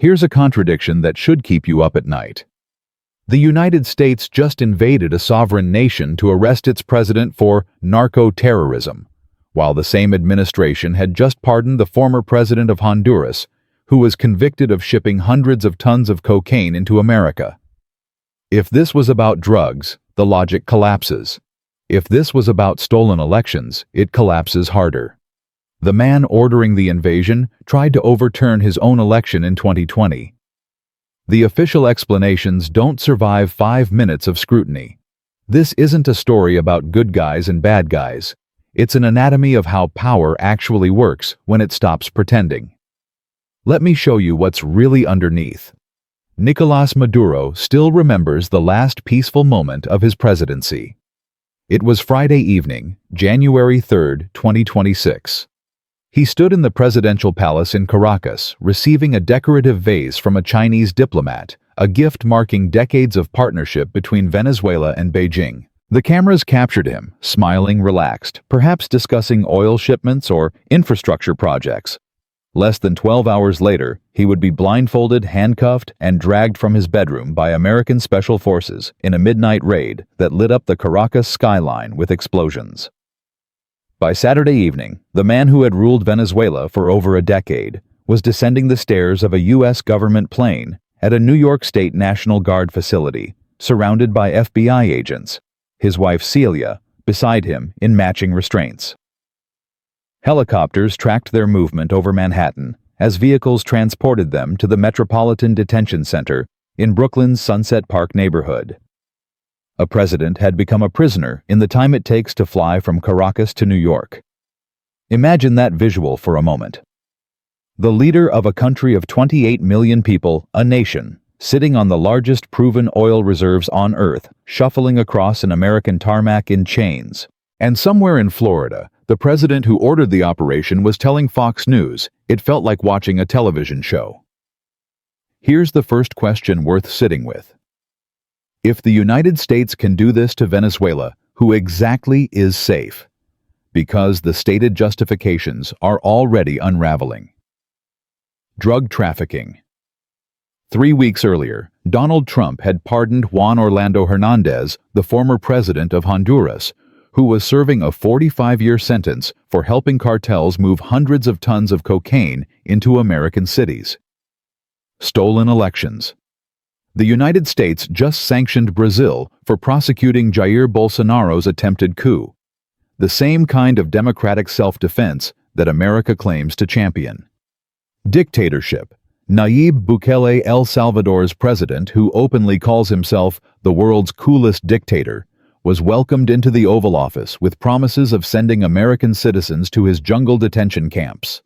Here's a contradiction that should keep you up at night. The United States just invaded a sovereign nation to arrest its president for narco-terrorism, while the same administration had just pardoned the former president of Honduras, who was convicted of shipping hundreds of tons of cocaine into America. If this was about drugs, the logic collapses. If this was about stolen elections, it collapses harder. The man ordering the invasion tried to overturn his own election in 2020. The official explanations don't survive 5 minutes of scrutiny. This isn't a story about good guys and bad guys. It's an anatomy of how power actually works when it stops pretending. Let me show you what's really underneath. Nicolás Maduro still remembers the last peaceful moment of his presidency. It was Friday evening, January 3, 2026. He stood in the presidential palace in Caracas, receiving a decorative vase from a Chinese diplomat, a gift marking decades of partnership between Venezuela and Beijing. The cameras captured him, smiling, relaxed, perhaps discussing oil shipments or infrastructure projects. Less than 12 hours later, he would be blindfolded, handcuffed, and dragged from his bedroom by American Special Forces in a midnight raid that lit up the Caracas skyline with explosions. By Saturday evening, the man who had ruled Venezuela for over a decade was descending the stairs of a U.S. government plane at a New York State National Guard facility, surrounded by FBI agents, his wife Celia beside him in matching restraints. Helicopters tracked their movement over Manhattan as vehicles transported them to the Metropolitan Detention Center in Brooklyn's Sunset Park neighborhood. A president had become a prisoner in the time it takes to fly from Caracas to New York. Imagine that visual for a moment. The leader of a country of 28 million people, a nation, sitting on the largest proven oil reserves on Earth, shuffling across an American tarmac in chains. And somewhere in Florida, the president who ordered the operation was telling Fox News it felt like watching a television show. Here's the first question worth sitting with. If the United States can do this to Venezuela, who exactly is safe? Because the stated justifications are already unraveling. Drug trafficking. 3 weeks earlier, Donald Trump had pardoned Juan Orlando Hernández, the former president of Honduras, who was serving a 45-year sentence for helping cartels move hundreds of tons of cocaine into American cities. Stolen elections. The United States just sanctioned Brazil for prosecuting Jair Bolsonaro's attempted coup, the same kind of democratic self-defense that America claims to champion. Dictatorship. Nayib Bukele, El Salvador's president, who openly calls himself the world's coolest dictator, was welcomed into the Oval Office with promises of sending American citizens to his jungle detention camps.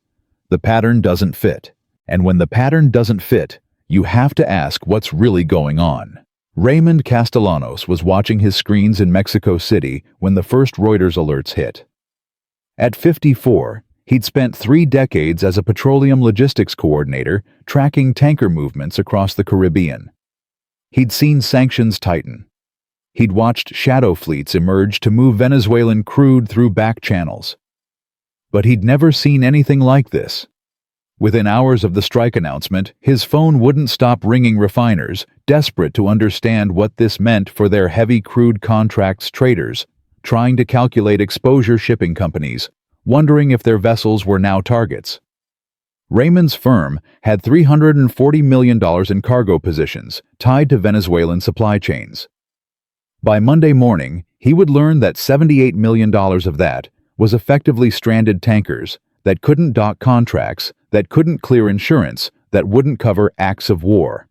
The pattern doesn't fit. And when the pattern doesn't fit, you have to ask what's really going on. Raymond Castellanos was watching his screens in Mexico City when the first Reuters alerts hit. At 54, he'd spent 3 decades as a petroleum logistics coordinator tracking tanker movements across the Caribbean. He'd seen sanctions tighten. He'd watched shadow fleets emerge to move Venezuelan crude through back channels. But he'd never seen anything like this. Within hours of the strike announcement, his phone wouldn't stop ringing refiners, desperate to understand what this meant for their heavy crude contracts traders, trying to calculate exposure shipping companies, wondering if their vessels were now targets. Raymond's firm had $340 million in cargo positions tied to Venezuelan supply chains. By Monday morning, he would learn that $78 million of that was effectively stranded tankers that couldn't dock contracts, that couldn't clear insurance, that wouldn't cover acts of war.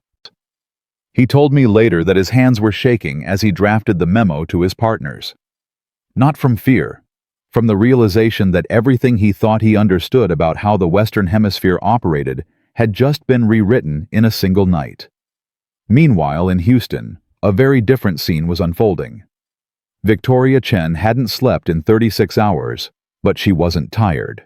He told me later that his hands were shaking as he drafted the memo to his partners. Not from fear, from the realization that everything he thought he understood about how the Western Hemisphere operated had just been rewritten in a single night. Meanwhile, in Houston, a very different scene was unfolding. Victoria Chen hadn't slept in 36 hours, but she wasn't tired.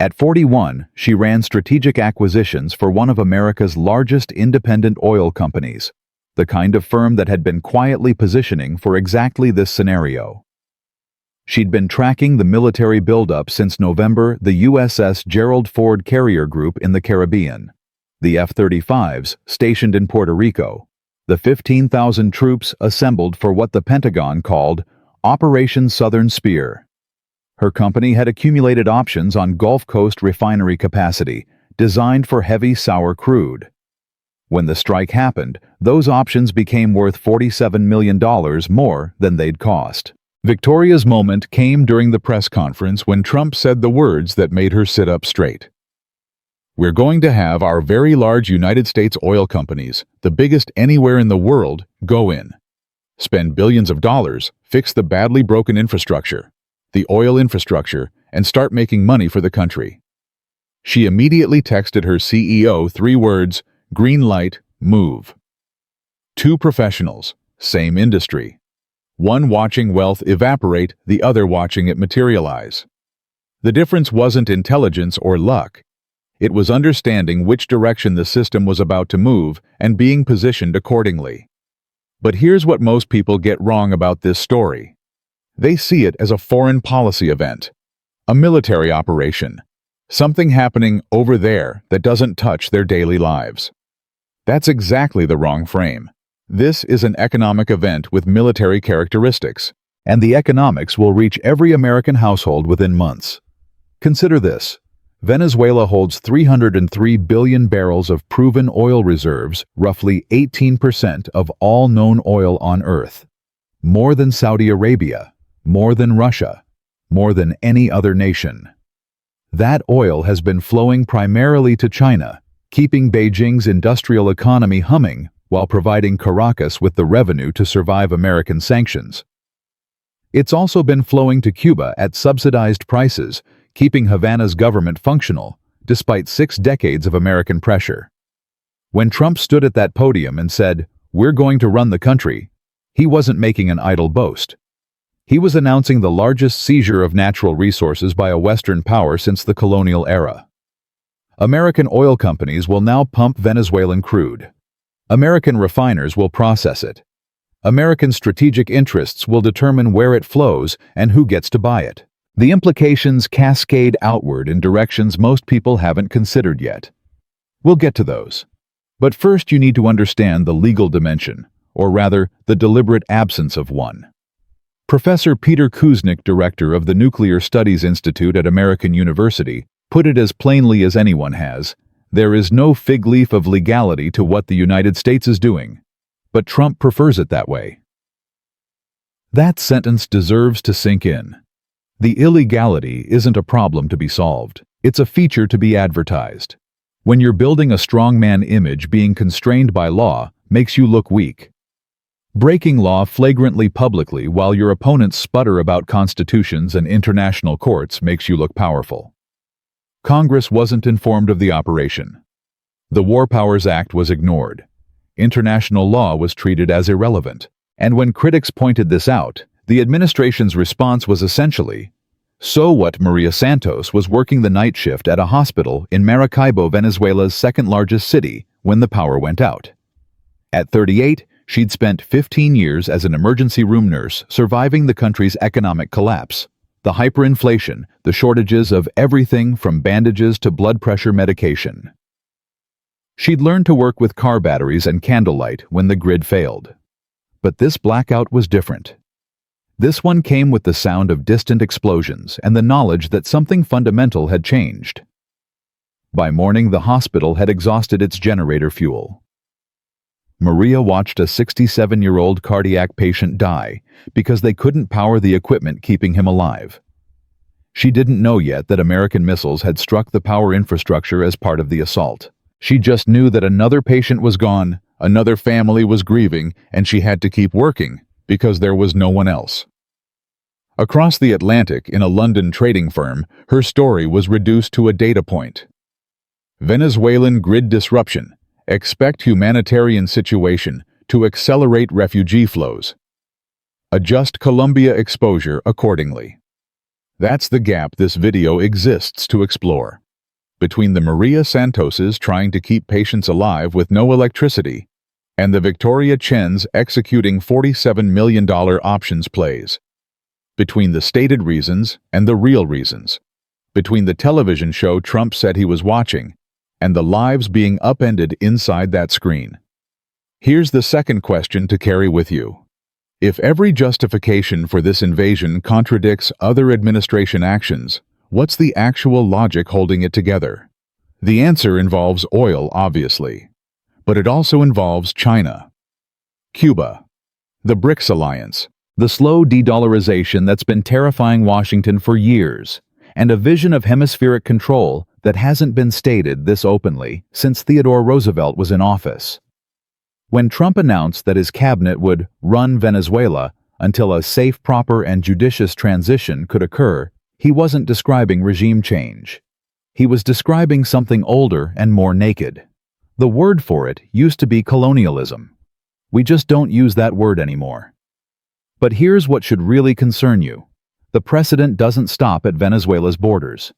At 41, she ran strategic acquisitions for one of America's largest independent oil companies, the kind of firm that had been quietly positioning for exactly this scenario. She'd been tracking the military buildup since November, the USS Gerald Ford Carrier Group in the Caribbean. the F-35s stationed in Puerto Rico, the 15,000 troops assembled for what the Pentagon called Operation Southern Spear. Her company had accumulated options on Gulf Coast refinery capacity, designed for heavy sour crude. When the strike happened, those options became worth $47 million more than they'd cost. Victoria's moment came during the press conference when Trump said the words that made her sit up straight. "We're going to have our very large United States oil companies, the biggest anywhere in the world, go in. Spend billions of dollars, fix the badly broken infrastructure, the oil infrastructure, and start making money for the country." She immediately texted her CEO 3 words, "Green light, move." 2 professionals, same industry. One watching wealth evaporate, the other watching it materialize. The difference wasn't intelligence or luck. It was understanding which direction the system was about to move and being positioned accordingly. But here's what most people get wrong about this story. They see it as a foreign policy event, a military operation, something happening over there that doesn't touch their daily lives. That's exactly the wrong frame. This is an economic event with military characteristics, and the economics will reach every American household within months. Consider this. Venezuela holds 303 billion barrels of proven oil reserves, roughly 18% of all known oil on Earth. More than Saudi Arabia, more than Russia, more than any other nation. That oil has been flowing primarily to China, keeping Beijing's industrial economy humming while providing Caracas with the revenue to survive American sanctions. It's also been flowing to Cuba at subsidized prices, keeping Havana's government functional, despite 6 decades of American pressure. When Trump stood at that podium and said, "We're going to run the country," he wasn't making an idle boast. He was announcing the largest seizure of natural resources by a Western power since the colonial era. American oil companies will now pump Venezuelan crude. American refiners will process it. American strategic interests will determine where it flows and who gets to buy it. The implications cascade outward in directions most people haven't considered yet. We'll get to those. But first you need to understand the legal dimension, or rather, the deliberate absence of one. Professor Peter Kuznick, director of the Nuclear Studies Institute at American University, put it as plainly as anyone has: there is no fig leaf of legality to what the United States is doing, but Trump prefers it that way. That sentence deserves to sink in. The illegality isn't a problem to be solved. It's a feature to be advertised. When you're building a strongman image, being constrained by law makes you look weak. Breaking law flagrantly publicly while your opponents sputter about constitutions and international courts makes you look powerful. Congress wasn't informed of the operation. The War Powers Act was ignored. International law was treated as irrelevant. And when critics pointed this out, the administration's response was essentially, "So what?" Maria Santos was working the night shift at a hospital in Maracaibo, Venezuela's second-largest city, when the power went out. At 38, she'd spent 15 years as an emergency room nurse surviving the country's economic collapse. The hyperinflation, the shortages of everything from bandages to blood pressure medication. She'd learned to work with car batteries and candlelight when the grid failed. But this blackout was different. This one came with the sound of distant explosions and the knowledge that something fundamental had changed. By morning, the hospital had exhausted its generator fuel. Maria watched a 67-year-old cardiac patient die because they couldn't power the equipment keeping him alive. She didn't know yet that American missiles had struck the power infrastructure as part of the assault. She just knew that another patient was gone, another family was grieving, and she had to keep working because there was no one else. Across the Atlantic, in a London trading firm, her story was reduced to a data point. Venezuelan grid disruption. Expect humanitarian situation to accelerate refugee flows. Adjust Colombia exposure accordingly. That's the gap this video exists to explore. Between the Maria Santoses trying to keep patients alive with no electricity, and the Victoria Chens executing $47 million options plays. Between the stated reasons and the real reasons. Between the television show Trump said he was watching and the lives being upended inside that screen. Here's the second question to carry with you. If every justification for this invasion contradicts other administration actions, what's the actual logic holding it together? The answer involves oil, obviously, but it also involves China, Cuba, the BRICS alliance, the slow de-dollarization that's been terrifying Washington for years, and a vision of hemispheric control that hasn't been stated this openly since Theodore Roosevelt was in office. When Trump announced that his cabinet would run Venezuela until a safe, proper, and judicious transition could occur, he wasn't describing regime change. He was describing something older and more naked. The word for it used to be colonialism. We just don't use that word anymore. But here's what should really concern you. The precedent doesn't stop at Venezuela's borders.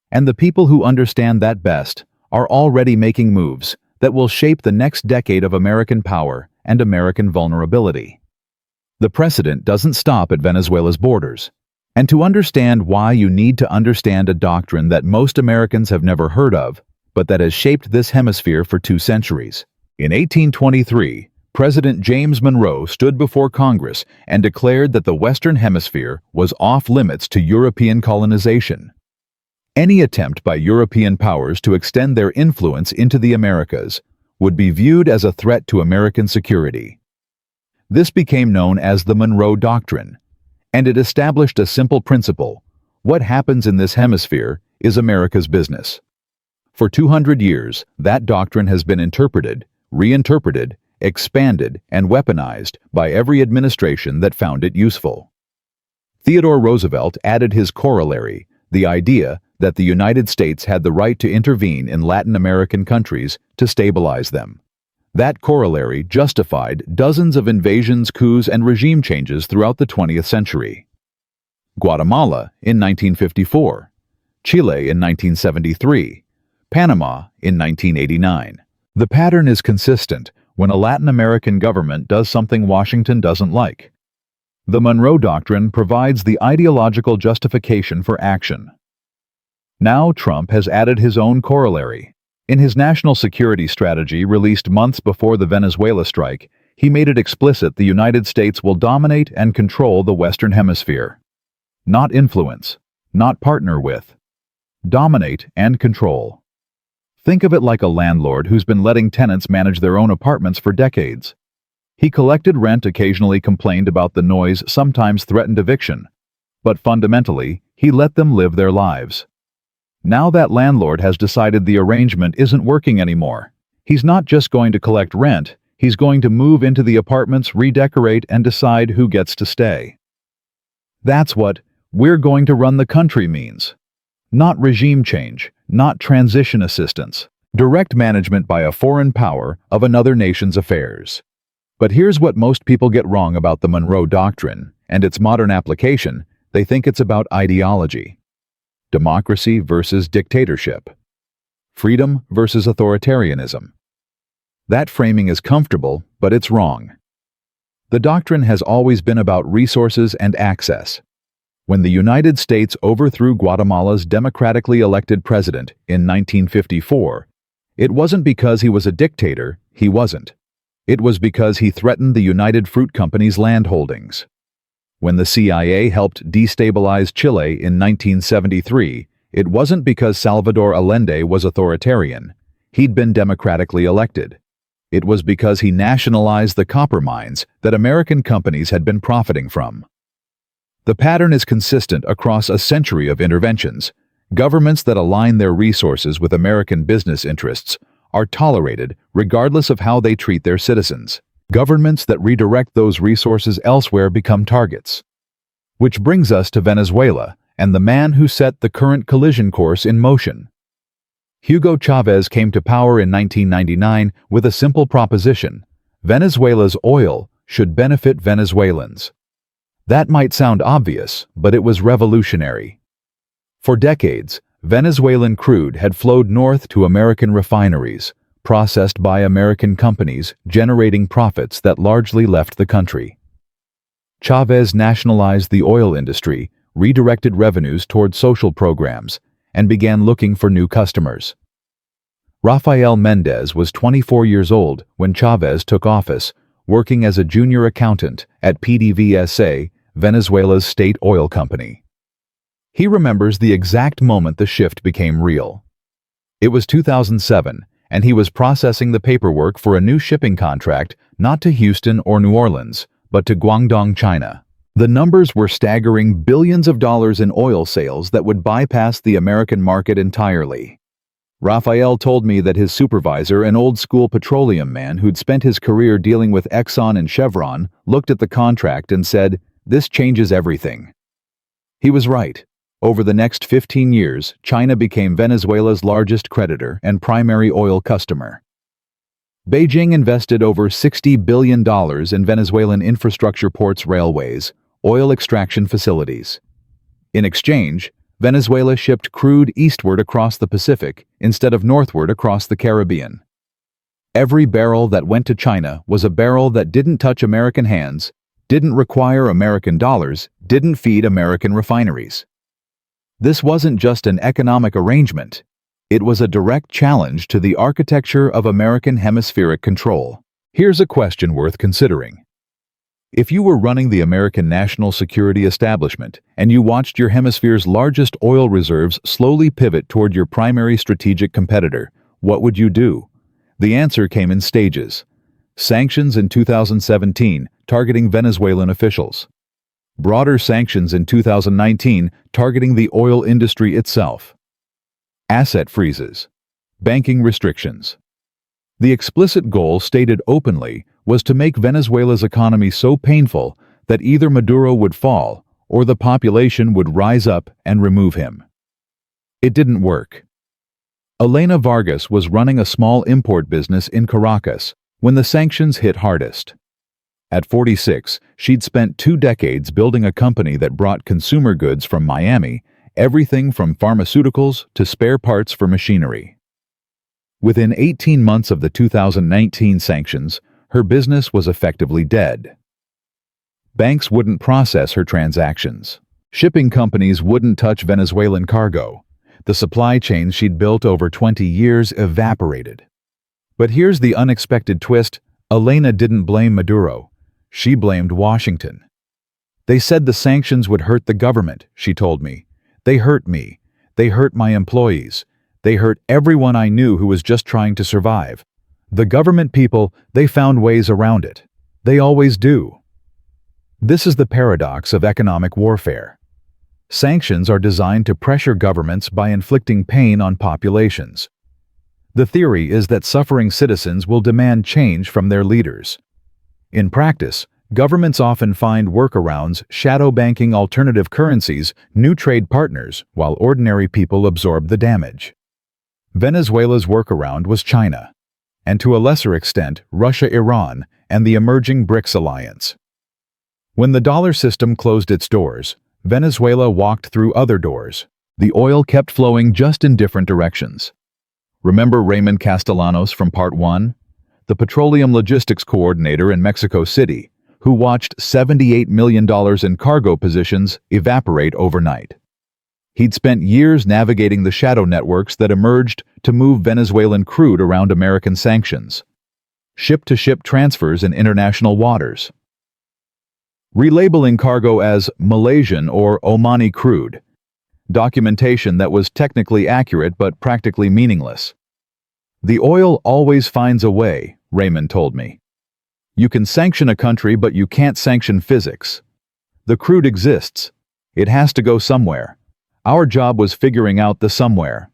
And the people who understand that best are already making moves that will shape the next decade of American power and American vulnerability. The precedent doesn't stop at Venezuela's borders. And to understand why, you need to understand a doctrine that most Americans have never heard of, but that has shaped this hemisphere for 2 centuries. In 1823, President James Monroe stood before Congress and declared that the Western Hemisphere was off limits to European colonization. Any attempt by European powers to extend their influence into the Americas would be viewed as a threat to American security. This became known as the Monroe Doctrine, and it established a simple principle: what happens in this hemisphere is America's business. For 200 years, that doctrine has been interpreted, reinterpreted, expanded, and weaponized by every administration that found it useful. Theodore Roosevelt added his corollary, the idea that the United States had the right to intervene in Latin American countries to stabilize them. That corollary justified dozens of invasions, coups, and regime changes throughout the 20th century. Guatemala in 1954, Chile in 1973, Panama in 1989. The pattern is consistent when a Latin American government does something Washington doesn't like. The Monroe Doctrine provides the ideological justification for action. Now Trump has added his own corollary. In his national security strategy released months before the Venezuela strike, he made it explicit the United States will dominate and control the Western Hemisphere. Not influence, not partner with. Dominate and control. Think of it like a landlord who's been letting tenants manage their own apartments for decades. He collected rent, occasionally complained about the noise, sometimes threatened eviction, but fundamentally, he let them live their lives. Now that landlord has decided the arrangement isn't working anymore. He's not just going to collect rent, he's going to move into the apartments, redecorate, and decide who gets to stay. That's what "we're going to run the country" means. Not regime change, not transition assistance. Direct management by a foreign power of another nation's affairs. But here's what most people get wrong about the Monroe Doctrine and its modern application: they think it's about ideology. Democracy versus dictatorship. Freedom versus authoritarianism. That framing is comfortable, but it's wrong. The doctrine has always been about resources and access. When the United States overthrew Guatemala's democratically elected president in 1954, it wasn't because he was a dictator, he wasn't. It was because he threatened the United Fruit Company's land holdings. When the CIA helped destabilize Chile in 1973, it wasn't because Salvador Allende was authoritarian. He'd been democratically elected. It was because he nationalized the copper mines that American companies had been profiting from. The pattern is consistent across a century of interventions. Governments that align their resources with American business interests are tolerated regardless of how they treat their citizens. Governments that redirect those resources elsewhere become targets. Which brings us to Venezuela and the man who set the current collision course in motion. Hugo Chavez came to power in 1999 with a simple proposition: Venezuela's oil should benefit Venezuelans. That might sound obvious, but it was revolutionary. For decades, Venezuelan crude had flowed north to American refineries, processed by American companies, generating profits that largely left the country. Chavez nationalized the oil industry, redirected revenues toward social programs, and began looking for new customers. Rafael Mendez was 24 years old when Chavez took office, working as a junior accountant at PDVSA, Venezuela's state oil company. He remembers the exact moment the shift became real. It was 2007, and he was processing the paperwork for a new shipping contract not to Houston or New Orleans, but to Guangdong, China. The numbers were staggering, billions of dollars in oil sales that would bypass the American market entirely. Rafael told me that his supervisor, an old-school petroleum man who'd spent his career dealing with Exxon and Chevron, looked at the contract and said, "This changes everything." He was right. Over the next 15 years, China became Venezuela's largest creditor and primary oil customer. Beijing invested over $60 billion in Venezuelan infrastructure, ports, railways, oil extraction facilities. In exchange, Venezuela shipped crude eastward across the Pacific instead of northward across the Caribbean. Every barrel that went to China was a barrel that didn't touch American hands, didn't require American dollars, didn't feed American refineries. This wasn't just an economic arrangement. It was a direct challenge to the architecture of American hemispheric control. Here's a question worth considering. If you were running the American national security establishment and you watched your hemisphere's largest oil reserves slowly pivot toward your primary strategic competitor, what would you do? The answer came in stages. Sanctions in 2017, targeting Venezuelan officials. Broader sanctions in 2019, targeting the oil industry itself. Asset freezes. Banking restrictions. The explicit goal, stated openly, was to make Venezuela's economy so painful that either Maduro would fall or the population would rise up and remove him. It didn't work. Elena Vargas was running a small import business in Caracas when the sanctions hit hardest. At 46, she'd spent 2 decades building a company that brought consumer goods from Miami, everything from pharmaceuticals to spare parts for machinery. Within 18 months of the 2019 sanctions, her business was effectively dead. Banks wouldn't process her transactions. Shipping companies wouldn't touch Venezuelan cargo. The supply chains she'd built over 20 years evaporated. But here's the unexpected twist: Elena didn't blame Maduro. She blamed Washington. "They said the sanctions would hurt the government," she told me. "They hurt me. They hurt my employees. They hurt everyone I knew who was just trying to survive. The government people, they found ways around it. They always do." This is the paradox of economic warfare. Sanctions are designed to pressure governments by inflicting pain on populations. The theory is that suffering citizens will demand change from their leaders. In practice, governments often find workarounds, shadow banking alternative currencies, new trade partners, while ordinary people absorb the damage. Venezuela's workaround was China, and to a lesser extent, Russia, Iran, and the emerging BRICS alliance. When the dollar system closed its doors, Venezuela walked through other doors. The oil kept flowing, just in different directions. Remember Raymond Castellanos from Part 1? The petroleum logistics coordinator in Mexico City, who watched $78 million in cargo positions evaporate overnight. He'd spent years navigating the shadow networks that emerged to move Venezuelan crude around American sanctions. Ship-to-ship transfers in international waters. Relabeling cargo as Malaysian or Omani crude. Documentation that was technically accurate but practically meaningless. "The oil always finds a way," Raymond told me. "You can sanction a country, but you can't sanction physics. The crude exists. It has to go somewhere. Our job was figuring out the somewhere."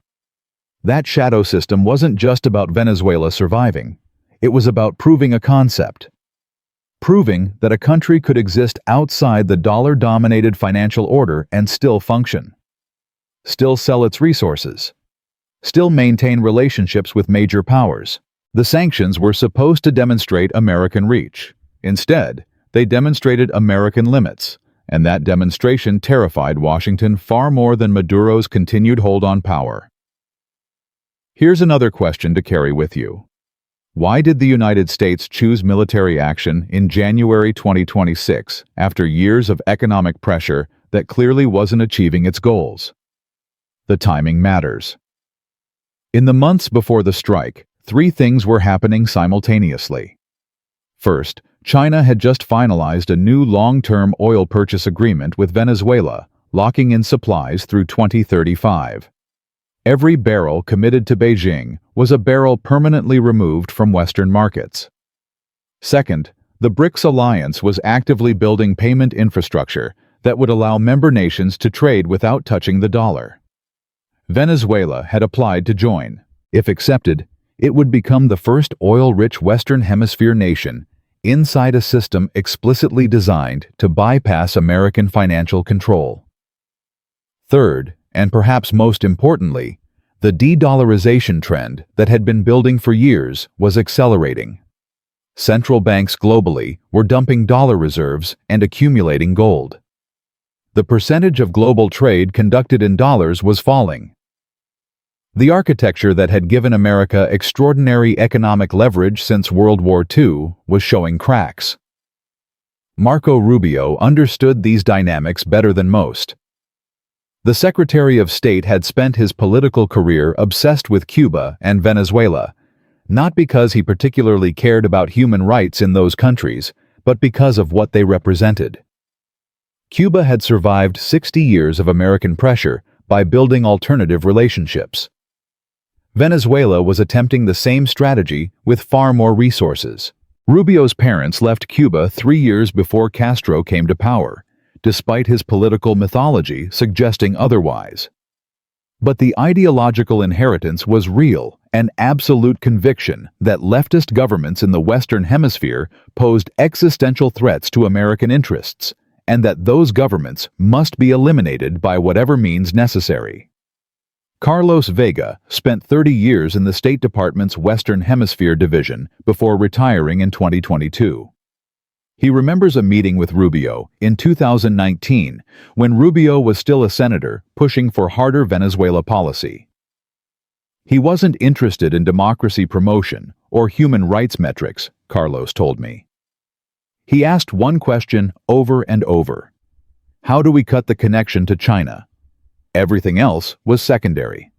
That shadow system wasn't just about Venezuela surviving. It was about proving a concept. Proving that a country could exist outside the dollar-dominated financial order and still function. Still sell its resources. Still maintain relationships with major powers. The sanctions were supposed to demonstrate American reach. Instead, they demonstrated American limits, and that demonstration terrified Washington far more than Maduro's continued hold on power. Here's another question to carry with you. Why did the United States choose military action in January 2026 after years of economic pressure that clearly wasn't achieving its goals? The timing matters. In the months before the strike, three things were happening simultaneously. First, China had just finalized a new long-term oil purchase agreement with Venezuela, locking in supplies through 2035. Every barrel committed to Beijing was a barrel permanently removed from Western markets. Second, the BRICS alliance was actively building payment infrastructure that would allow member nations to trade without touching the dollar. Venezuela had applied to join. If accepted, it would become the first oil-rich Western Hemisphere nation inside a system explicitly designed to bypass American financial control. Third, and perhaps most importantly, the de-dollarization trend that had been building for years was accelerating. Central banks globally were dumping dollar reserves and accumulating gold. The percentage of global trade conducted in dollars was falling. The architecture that had given America extraordinary economic leverage since World War II was showing cracks. Marco Rubio understood these dynamics better than most. The Secretary of State had spent his political career obsessed with Cuba and Venezuela, not because he particularly cared about human rights in those countries, but because of what they represented. Cuba had survived 60 years of American pressure by building alternative relationships. Venezuela was attempting the same strategy with far more resources. Rubio's parents left Cuba 3 years before Castro came to power, despite his political mythology suggesting otherwise. But the ideological inheritance was real, an absolute conviction that leftist governments in the Western Hemisphere posed existential threats to American interests, and that those governments must be eliminated by whatever means necessary. Carlos Vega spent 30 years in the State Department's Western Hemisphere division before retiring in 2022. He remembers a meeting with Rubio in 2019 when Rubio was still a senator pushing for harder Venezuela policy. He wasn't interested in democracy promotion or human rights metrics, Carlos told me. He asked one question over and over. How do we cut the connection to China? Everything else was secondary.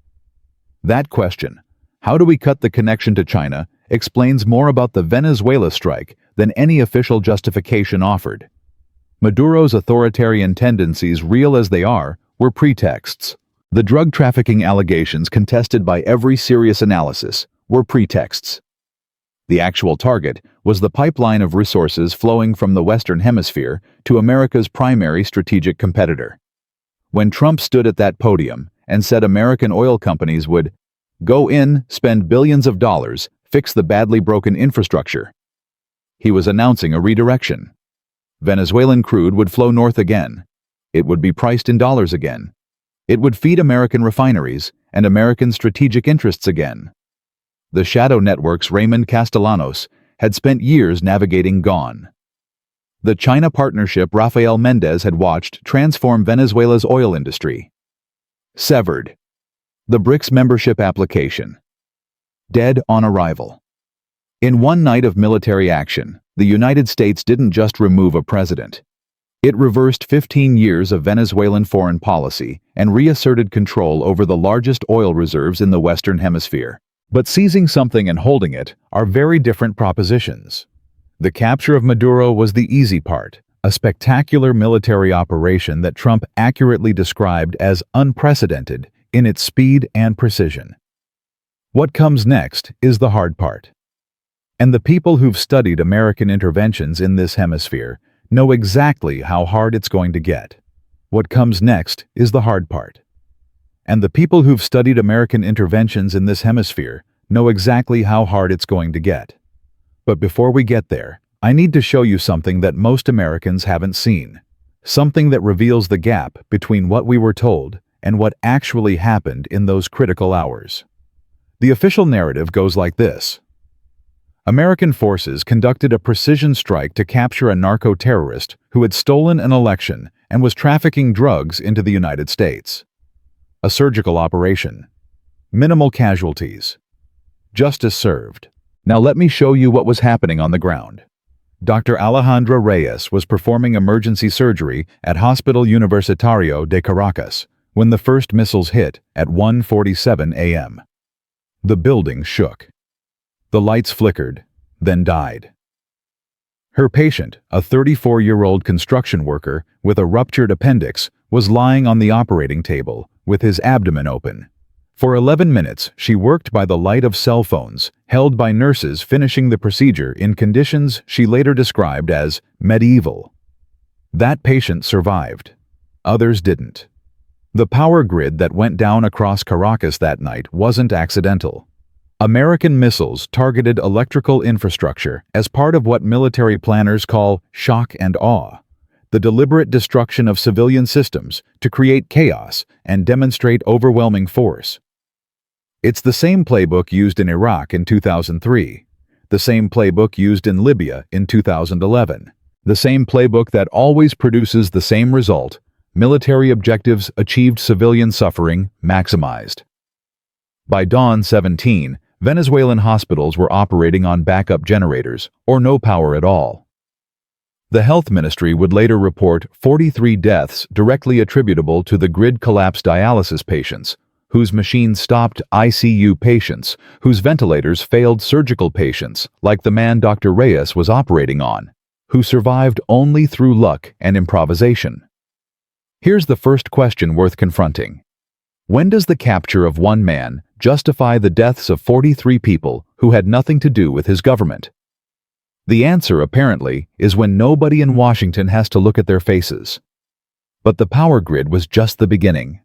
That question, how do we cut the connection to China, explains more about the Venezuela strike than any official justification offered. Maduro's authoritarian tendencies, real as they are, were pretexts. The drug trafficking allegations contested by every serious analysis were pretexts. The actual target was the pipeline of resources flowing from the Western Hemisphere to America's primary strategic competitor. When Trump stood at that podium and said American oil companies would go in, spend billions of dollars, fix the badly broken infrastructure, he was announcing a redirection. Venezuelan crude would flow north again. It would be priced in dollars again. It would feed American refineries and American strategic interests again. The shadow networks Raymond Castellanos had spent years navigating gone. The China partnership Rafael Mendez had watched transform Venezuela's oil industry. Severed. The BRICS membership application. Dead on arrival. In one night of military action, the United States didn't just remove a president. It reversed 15 years of Venezuelan foreign policy and reasserted control over the largest oil reserves in the Western Hemisphere. But seizing something and holding it are very different propositions. The capture of Maduro was the easy part, a spectacular military operation that Trump accurately described as unprecedented in its speed and precision. What comes next is the hard part. And the people who've studied American interventions in this hemisphere know exactly how hard it's going to get. What comes next is the hard part. And the people who've studied American interventions in this hemisphere know exactly how hard it's going to get. But before we get there, I need to show you something that most Americans haven't seen. Something that reveals the gap between what we were told and what actually happened in those critical hours. The official narrative goes like this. American forces conducted a precision strike to capture a narco-terrorist who had stolen an election and was trafficking drugs into the United States. A surgical operation. Minimal casualties. Justice served. Now let me show you what was happening on the ground. Dr. Alejandra Reyes was performing emergency surgery at Hospital Universitario de Caracas when the first missiles hit at 1:47 a.m. The building shook. The lights flickered, then died. Her patient, a 34-year-old construction worker with a ruptured appendix, was lying on the operating table with his abdomen open. For 11 minutes, she worked by the light of cell phones, held by nurses finishing the procedure in conditions she later described as medieval. That patient survived. Others didn't. The power grid that went down across Caracas that night wasn't accidental. American missiles targeted electrical infrastructure as part of what military planners call shock and awe, the deliberate destruction of civilian systems to create chaos and demonstrate overwhelming force. It's the same playbook used in Iraq in 2003, the same playbook used in Libya in 2011, the same playbook that always produces the same result: military objectives achieved, civilian suffering maximized. By dawn 17, Venezuelan hospitals were operating on backup generators, or no power at all. The health ministry would later report 43 deaths directly attributable to the grid-collapsed dialysis patients, whose machines stopped ICU patients, whose ventilators failed surgical patients, like the man Dr. Reyes was operating on, who survived only through luck and improvisation. Here's the first question worth confronting. When does the capture of one man justify the deaths of 43 people who had nothing to do with his government? The answer, apparently, is when nobody in Washington has to look at their faces. But the power grid was just the beginning.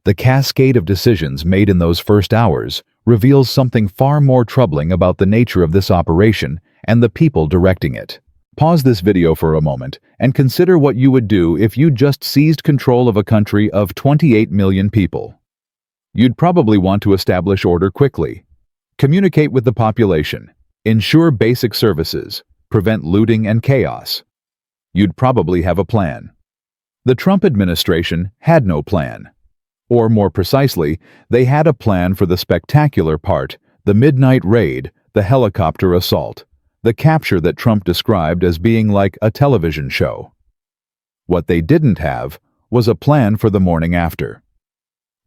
The cascade of decisions made in those first hours reveals something far more troubling about the nature of this operation and the people directing it. Pause this video for a moment and consider what you would do if you just seized control of a country of 28 million people. You'd probably want to establish order quickly, communicate with the population, ensure basic services, prevent looting and chaos. You'd probably have a plan. The Trump administration had no plan. Or more precisely, they had a plan for the spectacular part, the midnight raid, the helicopter assault, the capture that Trump described as being like a television show. What they didn't have was a plan for the morning after.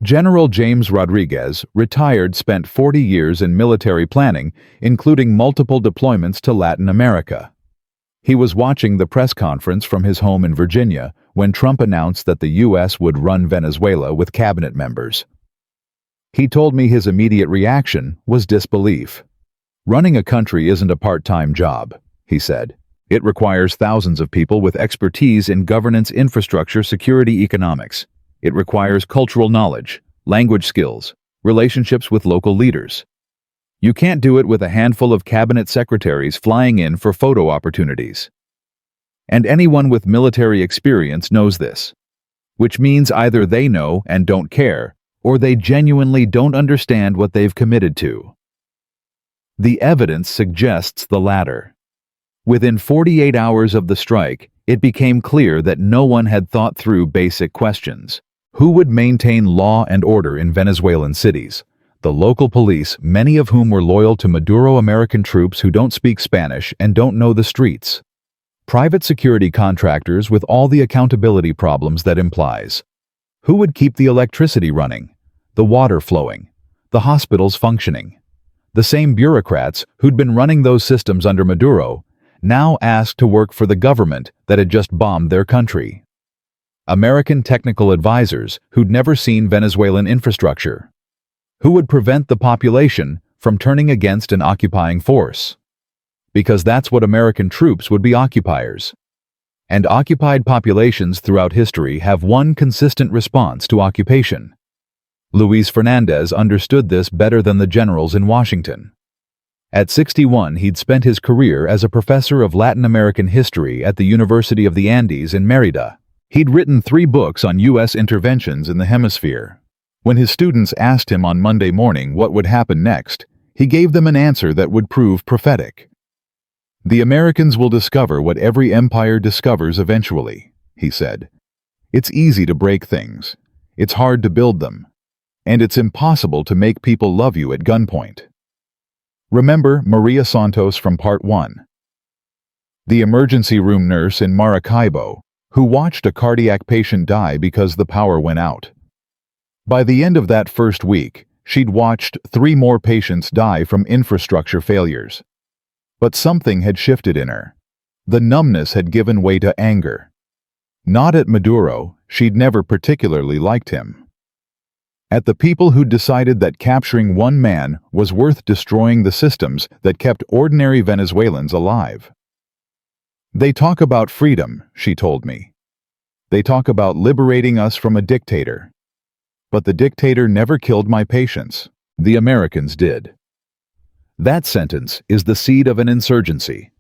General James Rodriguez, retired, spent 40 years in military planning, including multiple deployments to Latin America. He was watching the press conference from his home in Virginia when Trump announced that the U.S. would run Venezuela with cabinet members. He told me his immediate reaction was disbelief. "Running a country isn't a part-time job," he said. "It requires thousands of people with expertise in governance, infrastructure, security, economics. It requires cultural knowledge, language skills, relationships with local leaders. You can't do it with a handful of cabinet secretaries flying in for photo opportunities." And anyone with military experience knows this, which means either they know and don't care, or they genuinely don't understand what they've committed to. The evidence suggests the latter. Within 48 hours of the strike, it became clear that no one had thought through basic questions. Who would maintain law and order in Venezuelan cities? The local police, many of whom were loyal to Maduro American troops who don't speak Spanish and don't know the streets. Private security contractors with all the accountability problems that implies. Who would keep the electricity running, the water flowing, the hospitals functioning? The same bureaucrats who'd been running those systems under Maduro, now asked to work for the government that had just bombed their country. American technical advisors who'd never seen Venezuelan infrastructure. Who would prevent the population from turning against an occupying force? Because that's what American troops would be, occupiers. And occupied populations throughout history have one consistent response to occupation. Luis Fernandez understood this better than the generals in Washington. At 61, he'd spent his career as a professor of Latin American history at the University of the Andes in Mérida. He'd written 3 books on U.S. interventions in the hemisphere. When his students asked him on Monday morning what would happen next, he gave them an answer that would prove prophetic. "The Americans will discover what every empire discovers eventually," he said. "It's easy to break things. It's hard to build them. And it's impossible to make people love you at gunpoint." Remember Maria Santos from Part 1? The emergency room nurse in Maracaibo, who watched a cardiac patient die because the power went out. By the end of that first week, She'd watched 3 more patients die from infrastructure failures. But something had shifted in her. The numbness had given way to anger. Not at Maduro, she'd never particularly liked him. At the people who'd decided that capturing one man was worth destroying the systems that kept ordinary Venezuelans alive. They talk about freedom, she told me. They talk about liberating us from a dictator. But the dictator never killed my patients. The Americans did. That sentence is the seed of an insurgency.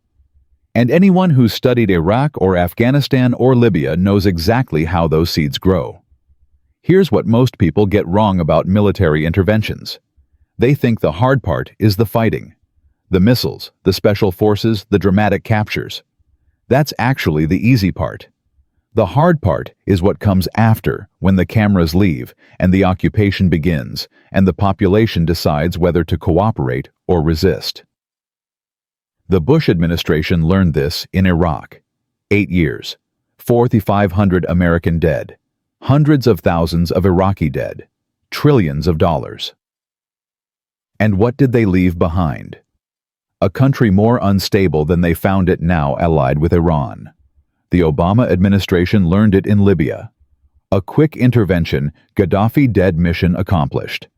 And anyone who's studied Iraq or Afghanistan or Libya knows exactly how those seeds grow. Here's what most people get wrong about military interventions. They think the hard part is the fighting. The missiles, the special forces, the dramatic captures. That's actually the easy part. The hard part is what comes after, when the cameras leave and the occupation begins and the population decides whether to cooperate or resist. The Bush administration learned this in Iraq. 8 years, 4,500 American dead, hundreds of thousands of Iraqi dead, trillions of dollars. And what did they leave behind? A country more unstable than they found it now allied with Iran. The Obama administration learned it in Libya. A quick intervention, Gaddafi dead, mission accomplished.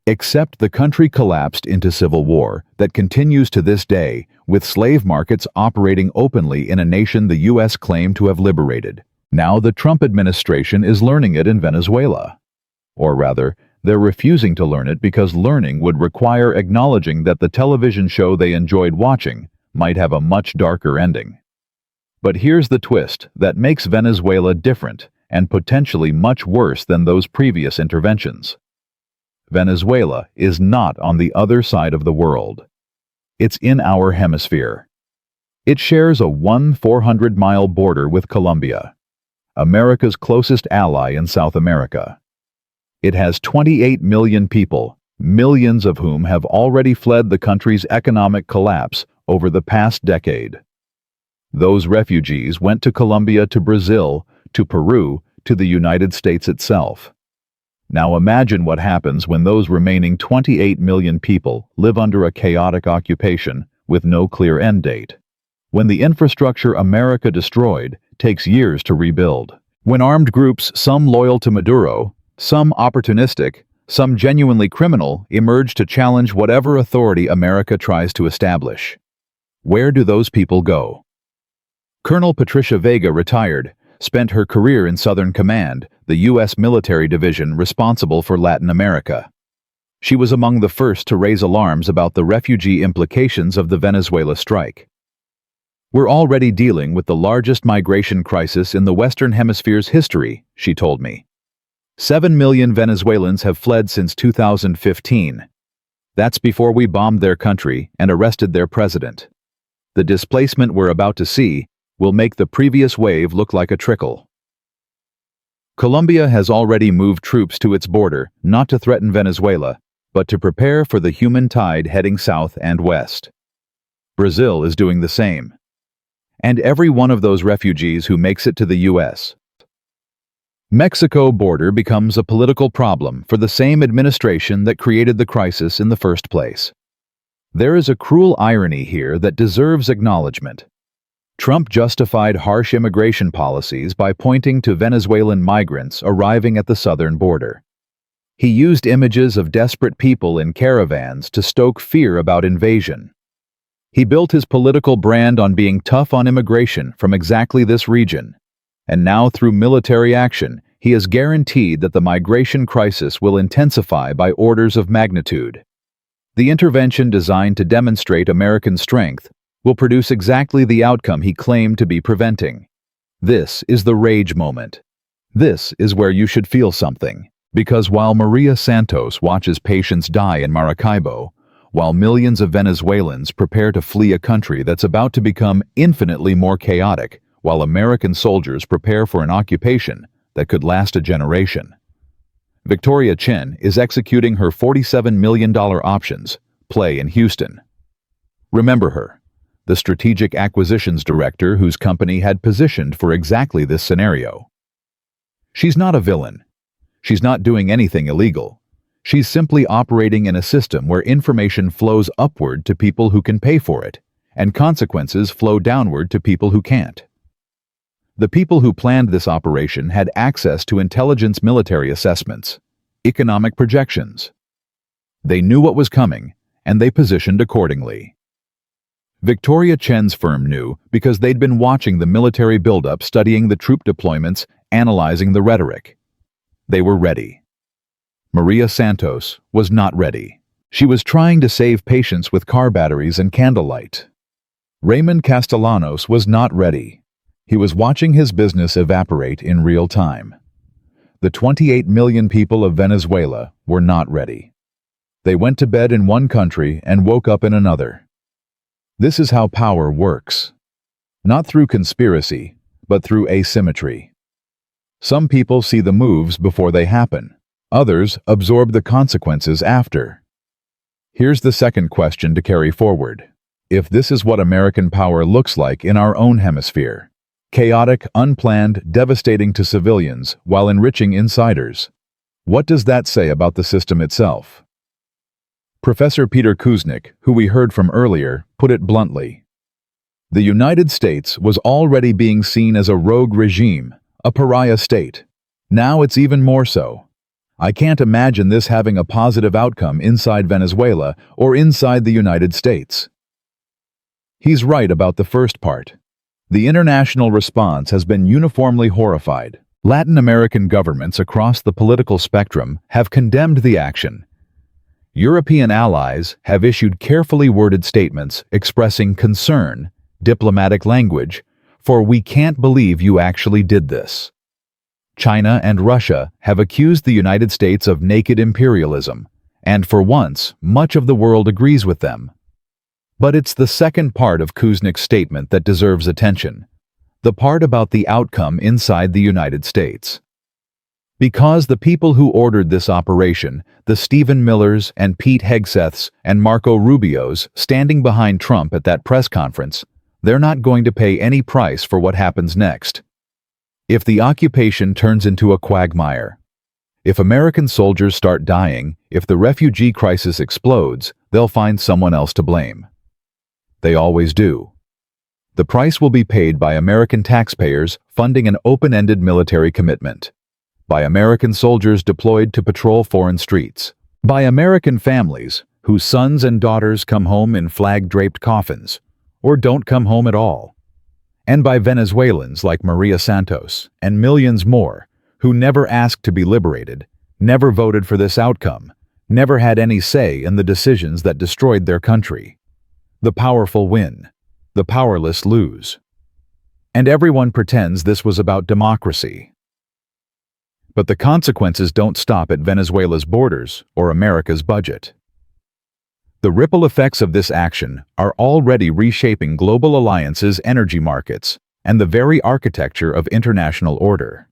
Except the country collapsed into civil war that continues to this day, with slave markets operating openly in a nation the U.S. claimed to have liberated. Now the Trump administration is learning it in Venezuela. Or rather, they're refusing to learn it because learning would require acknowledging that the television show they enjoyed watching might have a much darker ending. But here's the twist that makes Venezuela different and potentially much worse than those previous interventions. Venezuela is not on the other side of the world. It's in our hemisphere. It shares a 400-mile border with Colombia, America's closest ally in South America. It has 28 million people, millions of whom have already fled the country's economic collapse over the past decade. Those refugees went to Colombia, to Brazil, to Peru, to the United States itself. Now imagine what happens when those remaining 28 million people live under a chaotic occupation with no clear end date. When the infrastructure America destroyed takes years to rebuild. When armed groups, some loyal to Maduro, some opportunistic, some genuinely criminal, emerge to challenge whatever authority America tries to establish. Where do those people go? Colonel Patricia Vega retired, spent her career in Southern Command, the U.S. military division responsible for Latin America. She was among the first to raise alarms about the refugee implications of the Venezuela strike. We're already dealing with the largest migration crisis in the Western Hemisphere's history, she told me. 7 million Venezuelans have fled since 2015. That's before we bombed their country and arrested their president. The displacement we're about to see will make the previous wave look like a trickle. Colombia has already moved troops to its border, not to threaten Venezuela, but to prepare for the human tide heading south and west. Brazil is doing the same. And every one of those refugees who makes it to the U.S. Mexico border becomes a political problem for the same administration that created the crisis in the first place. There is a cruel irony here that deserves acknowledgement. Trump justified harsh immigration policies by pointing to Venezuelan migrants arriving at the southern border. He used images of desperate people in caravans to stoke fear about invasion. He built his political brand on being tough on immigration from exactly this region. And now, through military action, he has guaranteed that the migration crisis will intensify by orders of magnitude. The intervention designed to demonstrate American strength will produce exactly the outcome he claimed to be preventing. This is the rage moment. This is where you should feel something. Because while Maria Santos watches patients die in Maracaibo, while millions of Venezuelans prepare to flee a country that's about to become infinitely more chaotic, while American soldiers prepare for an occupation that could last a generation. Victoria Chin is executing her $47 million options play in Houston. Remember her, the strategic acquisitions director whose company had positioned for exactly this scenario. She's not a villain. She's not doing anything illegal. She's simply operating in a system where information flows upward to people who can pay for it, and consequences flow downward to people who can't. The people who planned this operation had access to intelligence military assessments, economic projections. They knew what was coming, and they positioned accordingly. Victoria Chen's firm knew because they'd been watching the military buildup, studying the troop deployments, analyzing the rhetoric. They were ready. Maria Santos was not ready. She was trying to save patients with car batteries and candlelight. Raymond Castellanos was not ready. He was watching his business evaporate in real time. The 28 million people of Venezuela were not ready. They went to bed in one country and woke up in another. This is how power works. Not through conspiracy, but through asymmetry. Some people see the moves before they happen. Others absorb the consequences after. Here's the second question to carry forward. If this is what American power looks like in our own hemisphere, chaotic, unplanned, devastating to civilians while enriching insiders, what does that say about the system itself? Professor Peter Kuznick, who we heard from earlier, put it bluntly. The United States was already being seen as a rogue regime, a pariah state. Now it's even more so. I can't imagine this having a positive outcome inside Venezuela or inside the United States. He's right about the first part. The international response has been uniformly horrified. Latin American governments across the political spectrum have condemned the action. European allies have issued carefully worded statements expressing concern, diplomatic language, for "we can't believe you actually did this." China and Russia have accused the United States of naked imperialism, and for once, much of the world agrees with them. But it's the second part of Kuznick's statement that deserves attention, the part about the outcome inside the United States. Because the people who ordered this operation, the Stephen Millers and Pete Hegseths and Marco Rubios standing behind Trump at that press conference, they're not going to pay any price for what happens next. If the occupation turns into a quagmire, if American soldiers start dying, if the refugee crisis explodes, they'll find someone else to blame. They always do. The price will be paid by American taxpayers funding an open-ended military commitment, by American soldiers deployed to patrol foreign streets, by American families whose sons and daughters come home in flag-draped coffins, or don't come home at all, and by Venezuelans like Maria Santos and millions more who never asked to be liberated, never voted for this outcome, never had any say in the decisions that destroyed their country. The powerful win, the powerless lose. And everyone pretends this was about democracy. But the consequences don't stop at Venezuela's borders or America's budget. The ripple effects of this action are already reshaping global alliances, energy markets, and the very architecture of international order.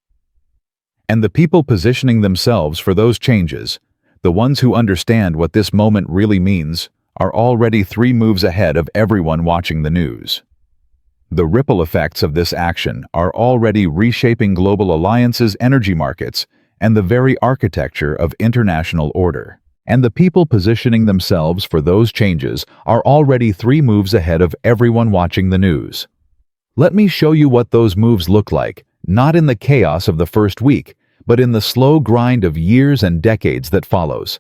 And the people positioning themselves for those changes, the ones who understand what this moment really means, are already 3 moves ahead of everyone watching the news. The ripple effects of this action are already reshaping global alliances, energy markets, and the very architecture of international order. And the people positioning themselves for those changes are already 3 moves ahead of everyone watching the news. Let me show you what those moves look like, not in the chaos of the first week, but in the slow grind of years and decades that follows.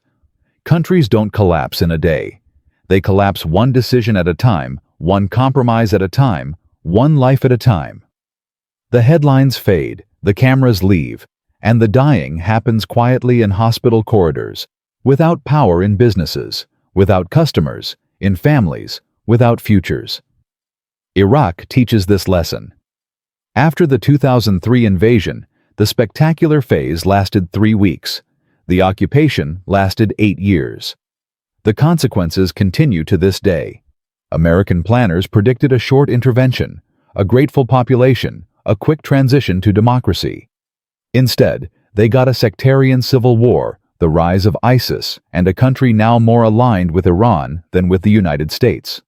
Countries don't collapse in a day. They collapse one decision at a time, one compromise at a time, one life at a time. The headlines fade, the cameras leave, and the dying happens quietly in hospital corridors, without power in businesses, without customers, in families, without futures. Iraq teaches this lesson. After the 2003 invasion, the spectacular phase lasted 3 weeks. The occupation lasted 8 years. The consequences continue to this day. American planners predicted a short intervention, a grateful population, a quick transition to democracy. Instead, they got a sectarian civil war, the rise of ISIS, and a country now more aligned with Iran than with the United States.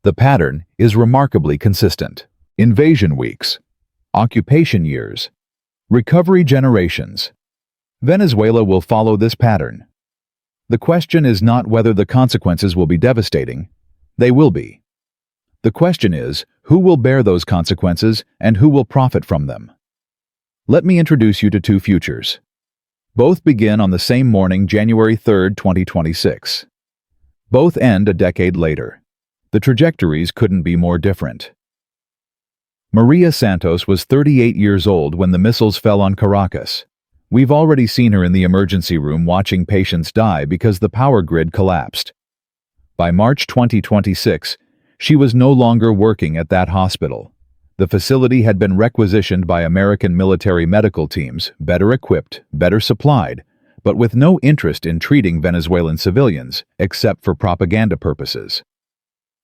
The pattern is remarkably consistent. Invasion weeks, occupation years, recovery generations. Venezuela will follow this pattern. The question is not whether the consequences will be devastating. They will be. The question is, who will bear those consequences and who will profit from them? Let me introduce you to two futures. Both begin on the same morning, January 3, 2026. Both end a decade later. The trajectories couldn't be more different. Maria Santos was 38 years old when the missiles fell on Caracas. We've already seen her in the emergency room watching patients die because the power grid collapsed. By March 2026, she was no longer working at that hospital. The facility had been requisitioned by American military medical teams, better equipped, better supplied, but with no interest in treating Venezuelan civilians, except for propaganda purposes.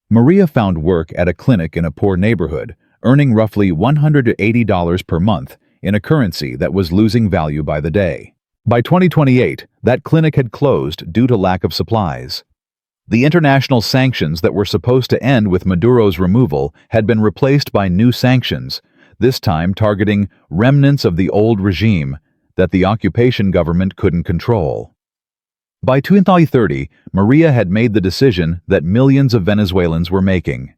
Maria found work at a clinic in a poor neighborhood, earning roughly $180 per month in a currency that was losing value by the day. By 2028, that clinic had closed due to lack of supplies. The international sanctions that were supposed to end with Maduro's removal had been replaced by new sanctions, this time targeting remnants of the old regime that the occupation government couldn't control. By 2030, Maria had made the decision that millions of Venezuelans were making.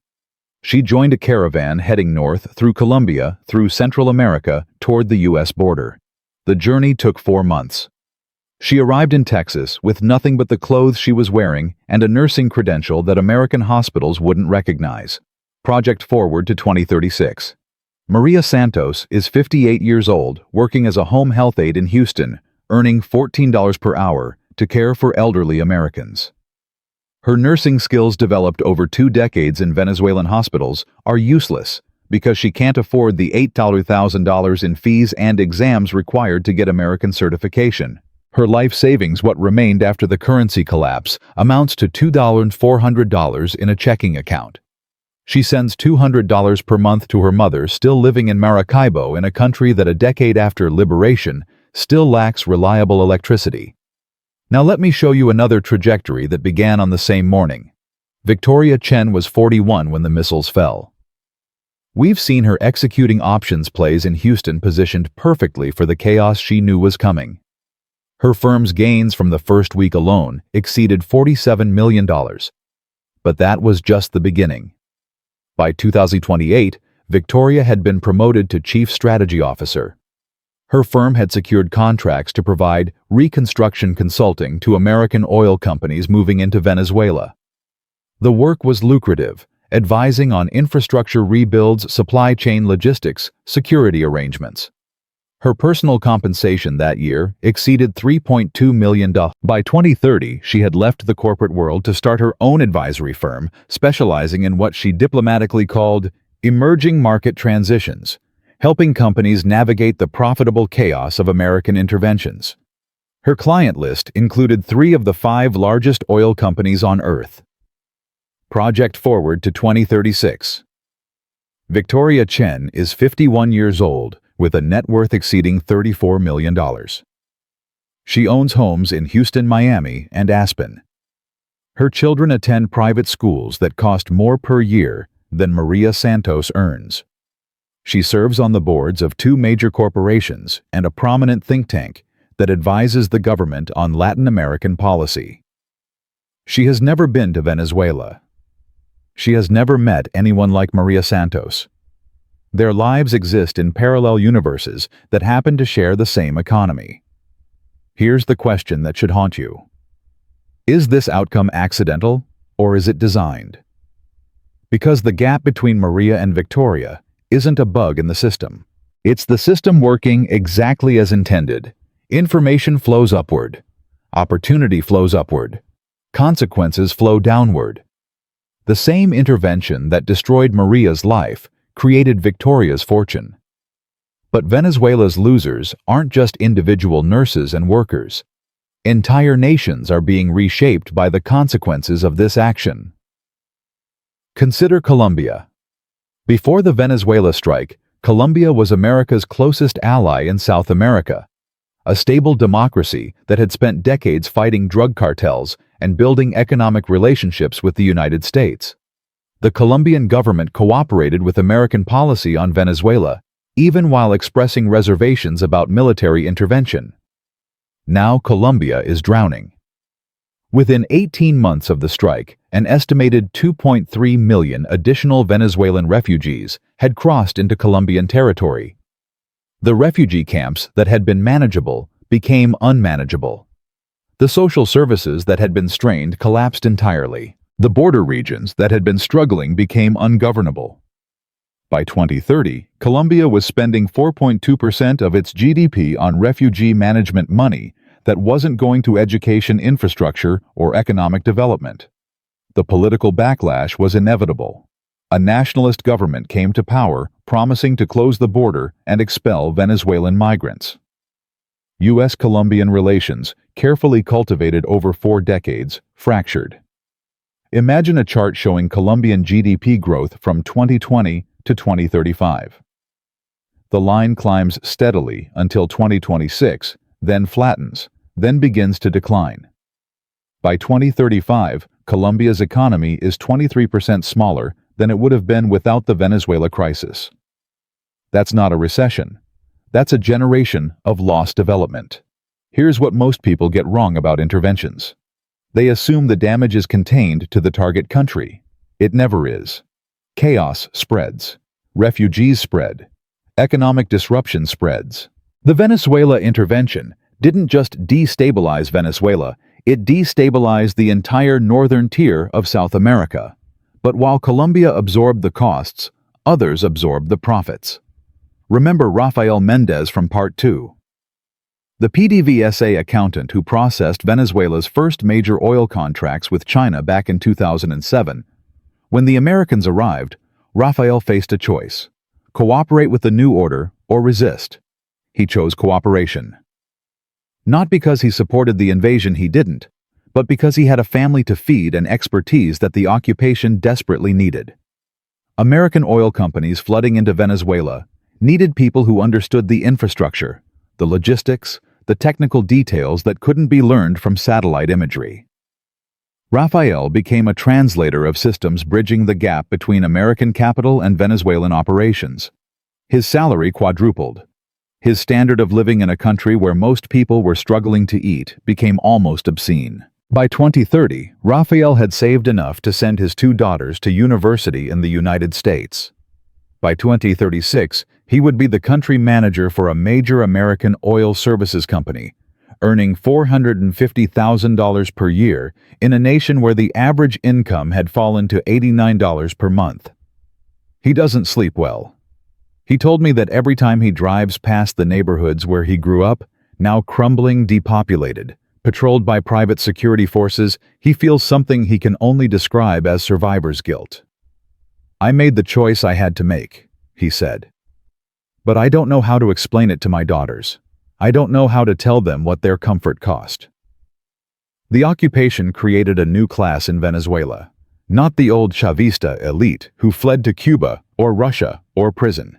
She joined a caravan heading north through Colombia, through Central America, toward the U.S. border. The journey took 4 months. She arrived in Texas with nothing but the clothes she was wearing and a nursing credential that American hospitals wouldn't recognize. Project forward to 2036. Maria Santos is 58 years old, working as a home health aide in Houston, earning $14 per hour to care for elderly Americans. Her nursing skills developed over 2 decades in Venezuelan hospitals are useless because she can't afford the $8,000 in fees and exams required to get American certification. Her life savings, what remained after the currency collapse, amounts to $2,400 in a checking account. She sends $200 per month to her mother still living in Maracaibo, in a country that a decade after liberation still lacks reliable electricity. Now let me show you another trajectory that began on the same morning. Victoria Chen was 41 when the missiles fell. We've seen her executing options plays in Houston positioned perfectly for the chaos she knew was coming. Her firm's gains from the first week alone exceeded $47 million. But that was just the beginning. By 2028, Victoria had been promoted to Chief Strategy Officer. Her firm had secured contracts to provide reconstruction consulting to American oil companies moving into Venezuela. The work was lucrative, advising on infrastructure rebuilds, supply chain logistics, security arrangements. Her personal compensation that year exceeded $3.2 million. By 2030, she had left the corporate world to start her own advisory firm, specializing in what she diplomatically called emerging market transitions, helping companies navigate the profitable chaos of American interventions. Her client list included 3 of the 5 largest oil companies on Earth. Project forward to 2036. Victoria Chen is 51 years old, with a net worth exceeding $34 million. She owns homes in Houston, Miami, and Aspen. Her children attend private schools that cost more per year than Maria Santos earns. She serves on the boards of 2 major corporations and a prominent think tank that advises the government on Latin American policy. She has never been to Venezuela. She has never met anyone like Maria Santos. Their lives exist in parallel universes that happen to share the same economy. Here's the question that should haunt you. Is this outcome accidental, or is it designed? Because the gap between Maria and Victoria isn't a bug in the system. It's the system working exactly as intended. Information flows upward. Opportunity flows upward. Consequences flow downward. The same intervention that destroyed Maria's life created Victoria's fortune. But Venezuela's losers aren't just individual nurses and workers. Entire nations are being reshaped by the consequences of this action. Consider Colombia. Before the Venezuela strike, Colombia was America's closest ally in South America, a stable democracy that had spent decades fighting drug cartels and building economic relationships with the United States. The Colombian government cooperated with American policy on Venezuela, even while expressing reservations about military intervention. Now Colombia is drowning. Within 18 months of the strike, an estimated 2.3 million additional Venezuelan refugees had crossed into Colombian territory. The refugee camps that had been manageable became unmanageable. The social services that had been strained collapsed entirely. The border regions that had been struggling became ungovernable. By 2030, Colombia was spending 4.2% of its GDP on refugee management money that wasn't going to education infrastructure or economic development. The political backlash was inevitable. A nationalist government came to power, promising to close the border and expel Venezuelan migrants. U.S.-Colombian relations, carefully cultivated over 4 decades, fractured. Imagine a chart showing Colombian GDP growth from 2020 to 2035. The line climbs steadily until 2026, then flattens, then begins to decline. By 2035, Colombia's economy is 23% smaller than it would have been without the Venezuela crisis. That's not a recession. That's a generation of lost development. Here's what most people get wrong about interventions. They assume the damage is contained to the target country. It never is. Chaos spreads. Refugees spread. Economic disruption spreads. The Venezuela intervention didn't just destabilize Venezuela, it destabilized the entire northern tier of South America. But while Colombia absorbed the costs, others absorbed the profits. Remember Rafael Mendez from Part 2. The PDVSA accountant who processed Venezuela's first major oil contracts with China back in 2007. When the Americans arrived, Rafael faced a choice: cooperate with the new order or resist. He chose cooperation. Not because he supported the invasion, he didn't, but because he had a family to feed and expertise that the occupation desperately needed. American oil companies flooding into Venezuela needed people who understood the infrastructure, the logistics, the technical details that couldn't be learned from satellite imagery. Rafael became a translator of systems bridging the gap between American capital and Venezuelan operations. His salary quadrupled. His standard of living in a country where most people were struggling to eat became almost obscene. By 2030, Rafael had saved enough to send his 2 daughters to university in the United States. By 2036, he would be the country manager for a major American oil services company, earning $450,000 per year in a nation where the average income had fallen to $89 per month. He doesn't sleep well. He told me that every time he drives past the neighborhoods where he grew up, now crumbling, depopulated, patrolled by private security forces, he feels something he can only describe as survivor's guilt. "I made the choice I had to make," he said. "But I don't know how to explain it to my daughters. I don't know how to tell them what their comfort cost." The occupation created a new class in Venezuela, not the old Chavista elite who fled to Cuba or Russia or prison.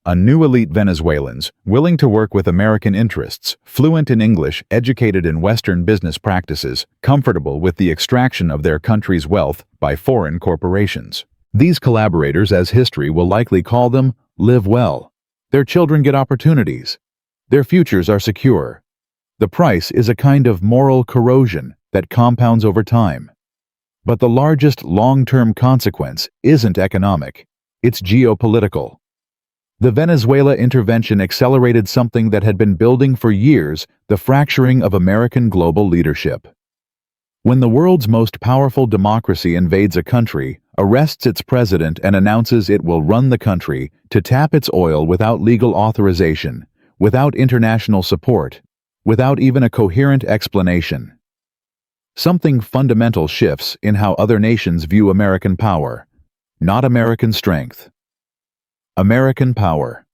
A new elite Venezuelans willing to work with American interests, fluent in English, educated in Western business practices, comfortable with the extraction of their country's wealth by foreign corporations. These collaborators, as history will likely call them, live well. Their children get opportunities. Their futures are secure. The price is a kind of moral corrosion that compounds over time. But the largest long-term consequence isn't economic, it's geopolitical. The Venezuela intervention accelerated something that had been building for years: the fracturing of American global leadership. When the world's most powerful democracy invades a country, arrests its president and announces it will run the country to tap its oil without legal authorization, without international support, without even a coherent explanation, something fundamental shifts in how other nations view American power, not American strength. American power.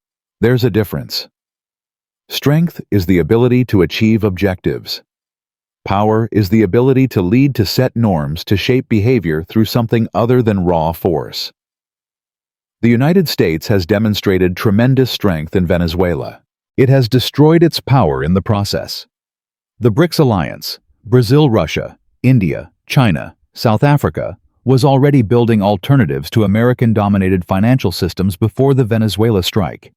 There's a difference. Strength is the ability to achieve objectives. Power is the ability to lead, to set norms, to shape behavior through something other than raw force. The United States has demonstrated tremendous strength in Venezuela. It has destroyed its power in the process. The BRICS alliance, Brazil, Russia, India, China, South Africa, was already building alternatives to American-dominated financial systems before the Venezuela strike.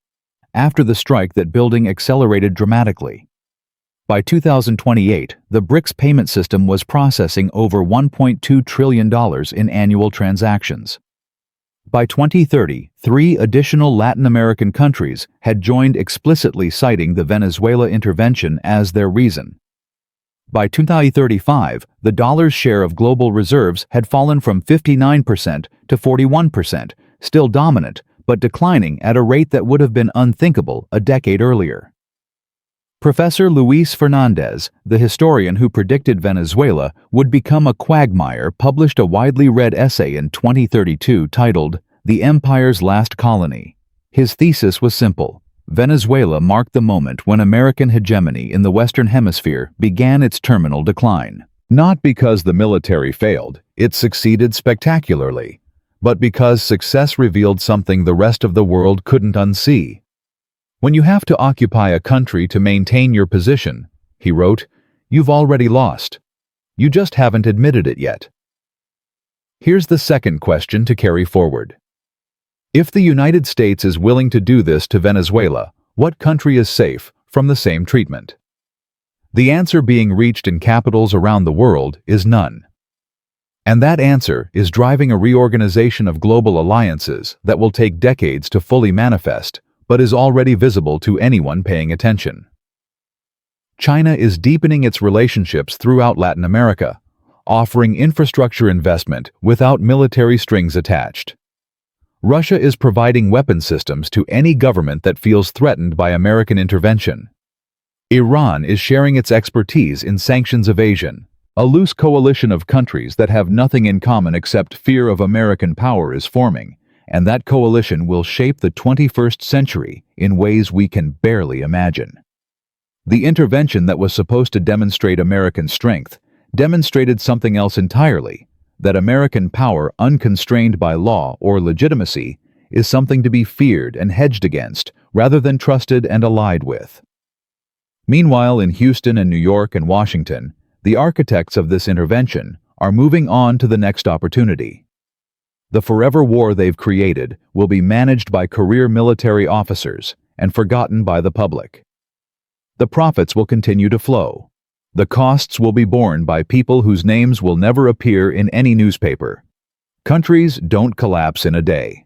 After the strike, that building accelerated dramatically. By 2028, the BRICS payment system was processing over $1.2 trillion in annual transactions. By 2030, 3 additional Latin American countries had joined, explicitly citing the Venezuela intervention as their reason. By 2035, the dollar's share of global reserves had fallen from 59% to 41%, still dominant, but declining at a rate that would have been unthinkable a decade earlier. Professor Luis Fernandez, the historian who predicted Venezuela would become a quagmire, published a widely read essay in 2032 titled "The Empire's Last Colony." His thesis was simple. Venezuela marked the moment when American hegemony in the Western Hemisphere began its terminal decline. Not because the military failed, it succeeded spectacularly, but because success revealed something the rest of the world couldn't unsee. When you have to occupy a country to maintain your position, he wrote, you've already lost. You just haven't admitted it yet. Here's the second question to carry forward. If the United States is willing to do this to Venezuela, what country is safe from the same treatment? The answer being reached in capitals around the world is none. And that answer is driving a reorganization of global alliances that will take decades to fully manifest, but is already visible to anyone paying attention. China is deepening its relationships throughout Latin America, offering infrastructure investment without military strings attached. Russia is providing weapon systems to any government that feels threatened by American intervention. Iran is sharing its expertise in sanctions evasion. A loose coalition of countries that have nothing in common except fear of American power is forming, and that coalition will shape the 21st century in ways we can barely imagine. The intervention that was supposed to demonstrate American strength demonstrated something else entirely, that American power unconstrained by law or legitimacy is something to be feared and hedged against rather than trusted and allied with. Meanwhile, in Houston and New York and Washington, the architects of this intervention are moving on to the next opportunity. The forever war they've created will be managed by career military officers and forgotten by the public. The profits will continue to flow. The costs will be borne by people whose names will never appear in any newspaper. Countries don't collapse in a day.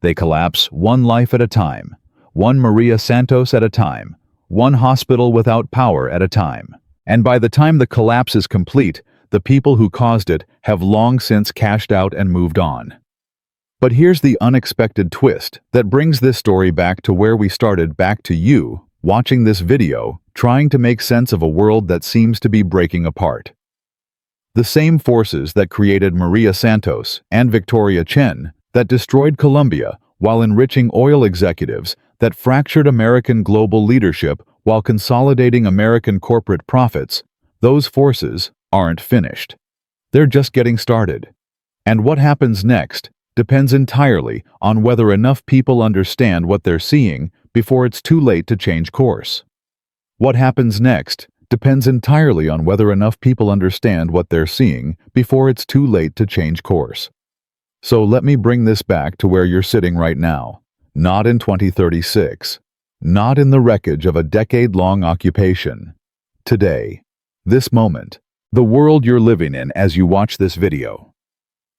They collapse one life at a time, one Maria Santos at a time, one hospital without power at a time. And by the time the collapse is complete, the people who caused it have long since cashed out and moved on. But here's the unexpected twist that brings this story back to where we started, back to you, watching this video, trying to make sense of a world that seems to be breaking apart. The same forces that created Maria Santos and Victoria Chen, that destroyed Colombia while enriching oil executives, that fractured American global leadership while consolidating American corporate profits, those forces aren't finished. They're just getting started. And what happens next depends entirely on whether enough people understand what they're seeing before it's too late to change course. What happens next depends entirely on whether enough people understand what they're seeing before it's too late to change course. So let me bring this back to where you're sitting right now. Not in 2036. Not in the wreckage of a decade-long occupation. Today. This moment. The world you're living in as you watch this video.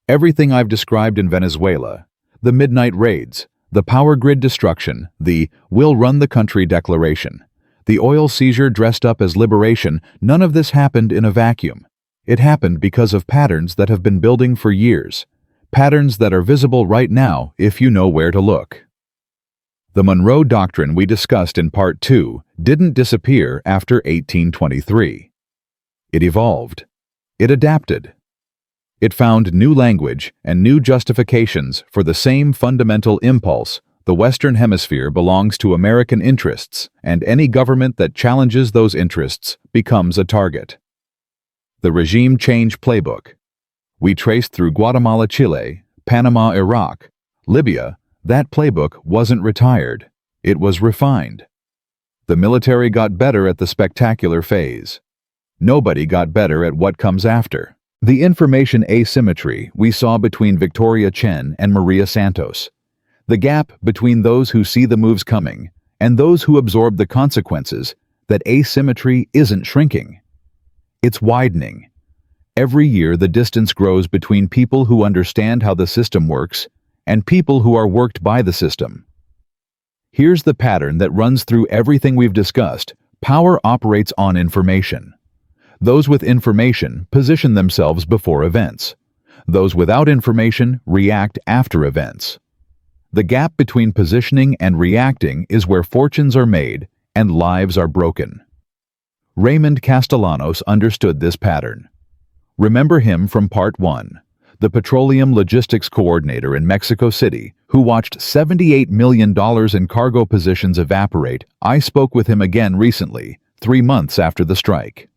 Everything I've described in Venezuela, the midnight raids, the power grid destruction, the "we'll run the country" declaration, the oil seizure dressed up as liberation, none of this happened in a vacuum. It happened because of patterns that have been building for years, patterns that are visible right now if you know where to look. The Monroe Doctrine we discussed in Part 2 didn't disappear after 1823. It evolved. It adapted. It found new language and new justifications for the same fundamental impulse. The Western Hemisphere belongs to American interests, and any government that challenges those interests becomes a target. The Regime Change Playbook. We traced through Guatemala, Chile, Panama, Iraq, Libya. That playbook wasn't retired. It was refined. The military got better at the spectacular phase. Nobody got better at what comes after. The information asymmetry we saw between Victoria Chen and Maria Santos. The gap between those who see the moves coming and those who absorb the consequences, that asymmetry isn't shrinking. It's widening. Every year, the distance grows between people who understand how the system works and people who are worked by the system. Here's the pattern that runs through everything we've discussed. Power operates on information. Those with information position themselves before events. Those without information react after events. The gap between positioning and reacting is where fortunes are made and lives are broken. Raymond Castellanos understood this pattern. Remember him from Part 1, the petroleum logistics coordinator in Mexico City, who watched $78 million in cargo positions evaporate. I spoke with him again recently, 3 months after the strike.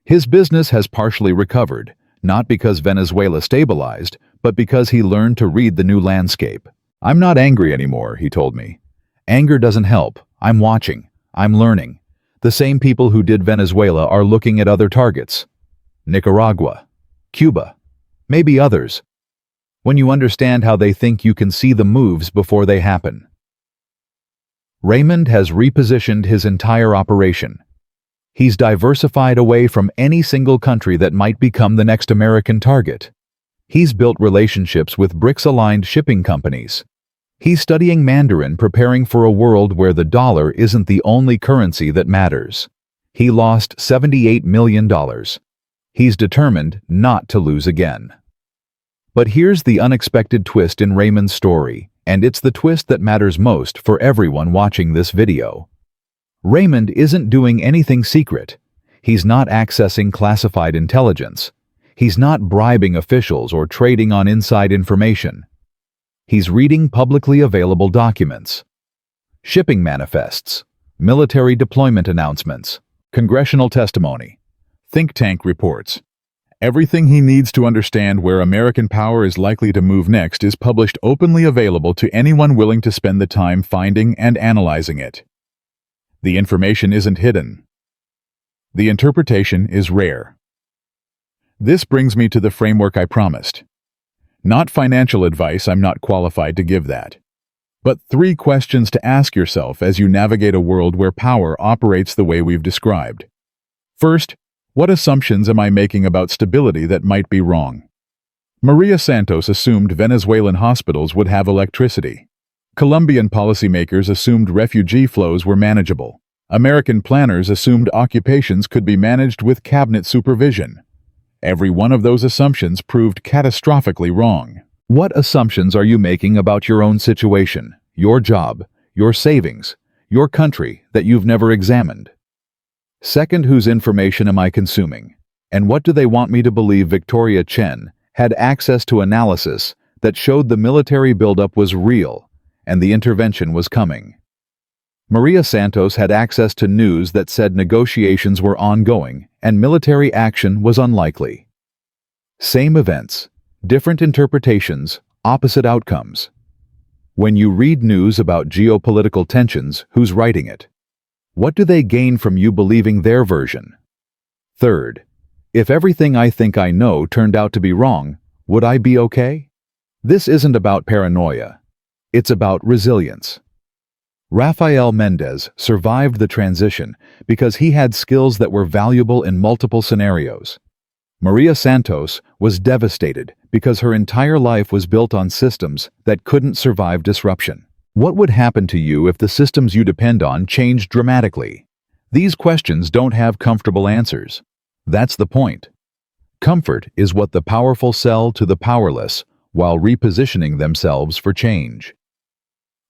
His business has partially recovered, not because Venezuela stabilized, but because he learned to read the new landscape. "I'm not angry anymore," he told me. "Anger doesn't help. I'm watching. I'm learning. The same people who did Venezuela are looking at other targets. Nicaragua, Cuba, maybe others. When you understand how they think, you can see the moves before they happen." Raymond has repositioned his entire operation. He's diversified away from any single country that might become the next American target. He's built relationships with BRICS-aligned shipping companies. He's studying Mandarin, preparing for a world where the dollar isn't the only currency that matters. He lost $78 million. He's determined not to lose again. But here's the unexpected twist in Raymond's story, and it's the twist that matters most for everyone watching this video. Raymond isn't doing anything secret. He's not accessing classified intelligence. He's not bribing officials or trading on inside information. He's reading publicly available documents. Shipping manifests, military deployment announcements, congressional testimony, think tank reports. Everything he needs to understand where American power is likely to move next is published openly available to anyone willing to spend the time finding and analyzing it. The information isn't hidden. The interpretation is rare. This brings me to the framework I promised. Not financial advice, I'm not qualified to give that. But 3 questions to ask yourself as you navigate a world where power operates the way we've described. First, what assumptions am I making about stability that might be wrong? Maria Santos assumed Venezuelan hospitals would have electricity. Colombian policymakers assumed refugee flows were manageable. American planners assumed occupations could be managed with cabinet supervision. Every one of those assumptions proved catastrophically wrong. What assumptions are you making about your own situation, your job, your savings, your country that you've never examined? Second, whose information am I consuming? And what do they want me to believe? Victoria Chen had access to analysis that showed the military buildup was real and the intervention was coming. Maria Santos had access to news that said negotiations were ongoing and military action was unlikely. Same events, different interpretations, opposite outcomes. When you read news about geopolitical tensions, who's writing it? What do they gain from you believing their version? Third, if everything I think I know turned out to be wrong, would I be okay? This isn't about paranoia. It's about resilience. Rafael Mendez survived the transition because he had skills that were valuable in multiple scenarios. Maria Santos was devastated because her entire life was built on systems that couldn't survive disruption. What would happen to you if the systems you depend on changed dramatically? These questions don't have comfortable answers. That's the point. Comfort is what the powerful sell to the powerless while repositioning themselves for change.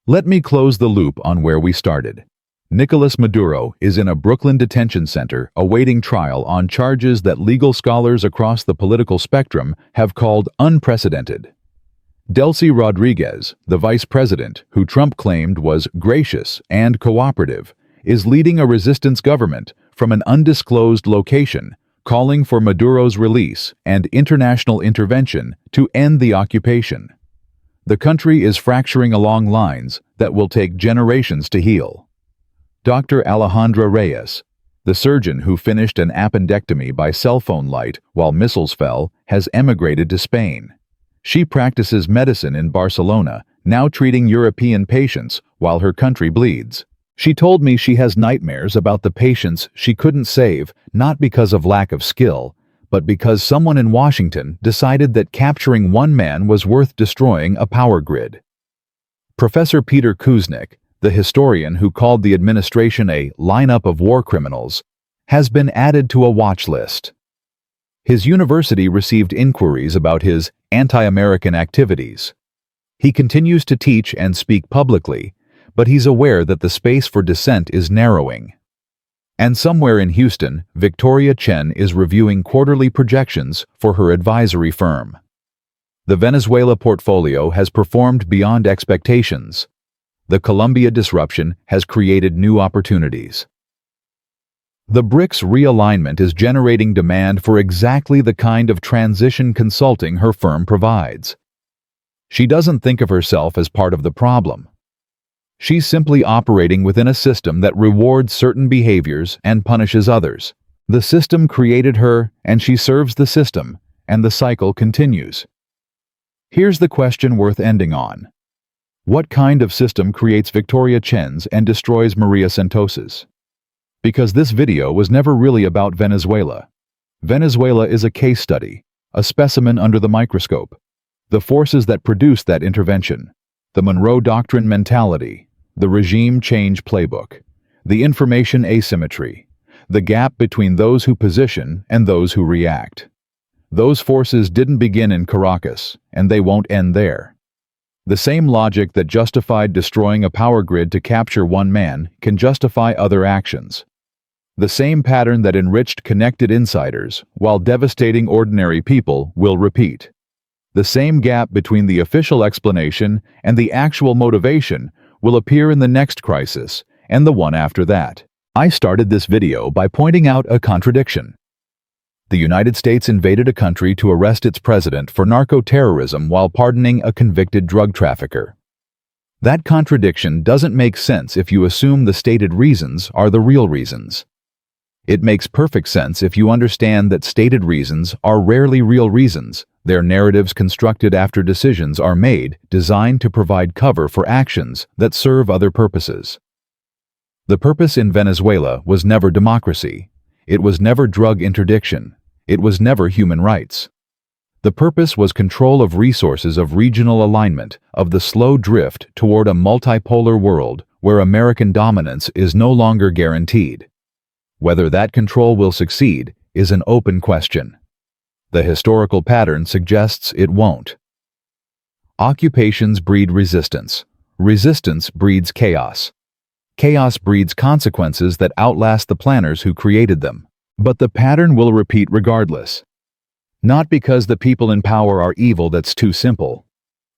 Let me close the loop on where we started. Nicolas Maduro is in a Brooklyn detention center awaiting trial on charges that legal scholars across the political spectrum have called unprecedented. Delcy Rodriguez, the vice president who Trump claimed was gracious and cooperative, is leading a resistance government from an undisclosed location, calling for Maduro's release and international intervention to end the occupation. The country is fracturing along lines that will take generations to heal. Dr. Alejandra Reyes, the surgeon who finished an appendectomy by cell phone light while missiles fell, has emigrated to Spain. She practices medicine in Barcelona, now treating European patients while her country bleeds. She told me she has nightmares about the patients she couldn't save, not because of lack of skill, but because someone in Washington decided that capturing one man was worth destroying a power grid. Professor Peter Kuznick, the historian who called the administration a lineup of war criminals, has been added to a watch list. His university received inquiries about his anti-American activities. He continues to teach and speak publicly, but he's aware that the space for dissent is narrowing. And somewhere in Houston, Victoria Chen is reviewing quarterly projections for her advisory firm. The Venezuela portfolio has performed beyond expectations. The Colombia disruption has created new opportunities. The BRICS realignment is generating demand for exactly the kind of transition consulting her firm provides. She doesn't think of herself as part of the problem. She's simply operating within a system that rewards certain behaviors and punishes others. The system created her, and she serves the system, and the cycle continues. Here's the question worth ending on. What kind of system creates Victoria Chen's and destroys Maria Santos's? Because this video was never really about Venezuela. Venezuela is a case study, a specimen under the microscope. The forces that produced that intervention, the Monroe Doctrine mentality, the regime change playbook, the information asymmetry, the gap between those who position and those who react. Those forces didn't begin in Caracas, and they won't end there. The same logic that justified destroying a power grid to capture one man can justify other actions. The same pattern that enriched connected insiders while devastating ordinary people will repeat. The same gap between the official explanation and the actual motivation will appear in the next crisis and the one after that. I started this video by pointing out a contradiction. The United States invaded a country to arrest its president for narco-terrorism while pardoning a convicted drug trafficker. That contradiction doesn't make sense if you assume the stated reasons are the real reasons. It makes perfect sense if you understand that stated reasons are rarely real reasons. They're narratives constructed after decisions are made, designed to provide cover for actions that serve other purposes. The purpose in Venezuela was never democracy. It was never drug interdiction. It was never human rights. The purpose was control of resources, of regional alignment, of the slow drift toward a multipolar world where American dominance is no longer guaranteed. Whether that control will succeed is an open question. The historical pattern suggests it won't. Occupations breed resistance. Resistance breeds chaos. Chaos breeds consequences that outlast the planners who created them. But the pattern will repeat regardless. Not because the people in power are evil, that's too simple.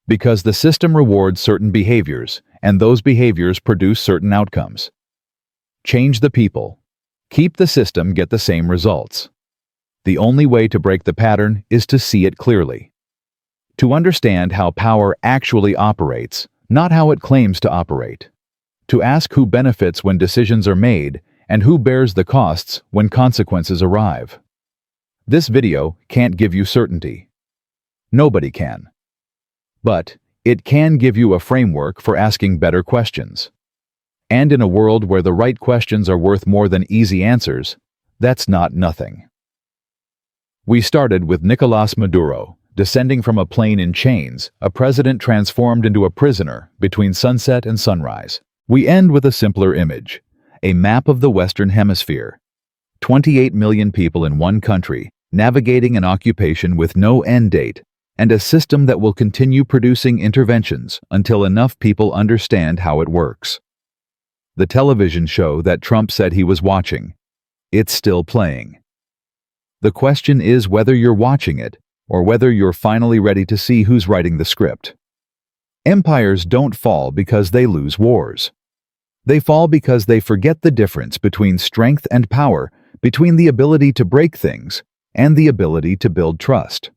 Because the system rewards certain behaviors, and those behaviors produce certain outcomes. Change the people. Keep the system, get the same results. The only way to break the pattern is to see it clearly. To understand how power actually operates, not how it claims to operate. To ask who benefits when decisions are made and who bears the costs when consequences arrive. This video can't give you certainty. Nobody can. But it can give you a framework for asking better questions. And in a world where the right questions are worth more than easy answers, that's not nothing. We started with Nicolás Maduro, descending from a plane in chains, a president transformed into a prisoner between sunset and sunrise. We end with a simpler image, a map of the Western Hemisphere. 28 million people in one country, navigating an occupation with no end date, and a system that will continue producing interventions until enough people understand how it works. The television show that Trump said he was watching. It's still playing. The question is whether you're watching it, or whether you're finally ready to see who's writing the script. Empires don't fall because they lose wars. They fall because they forget the difference between strength and power, between the ability to break things and the ability to build trust.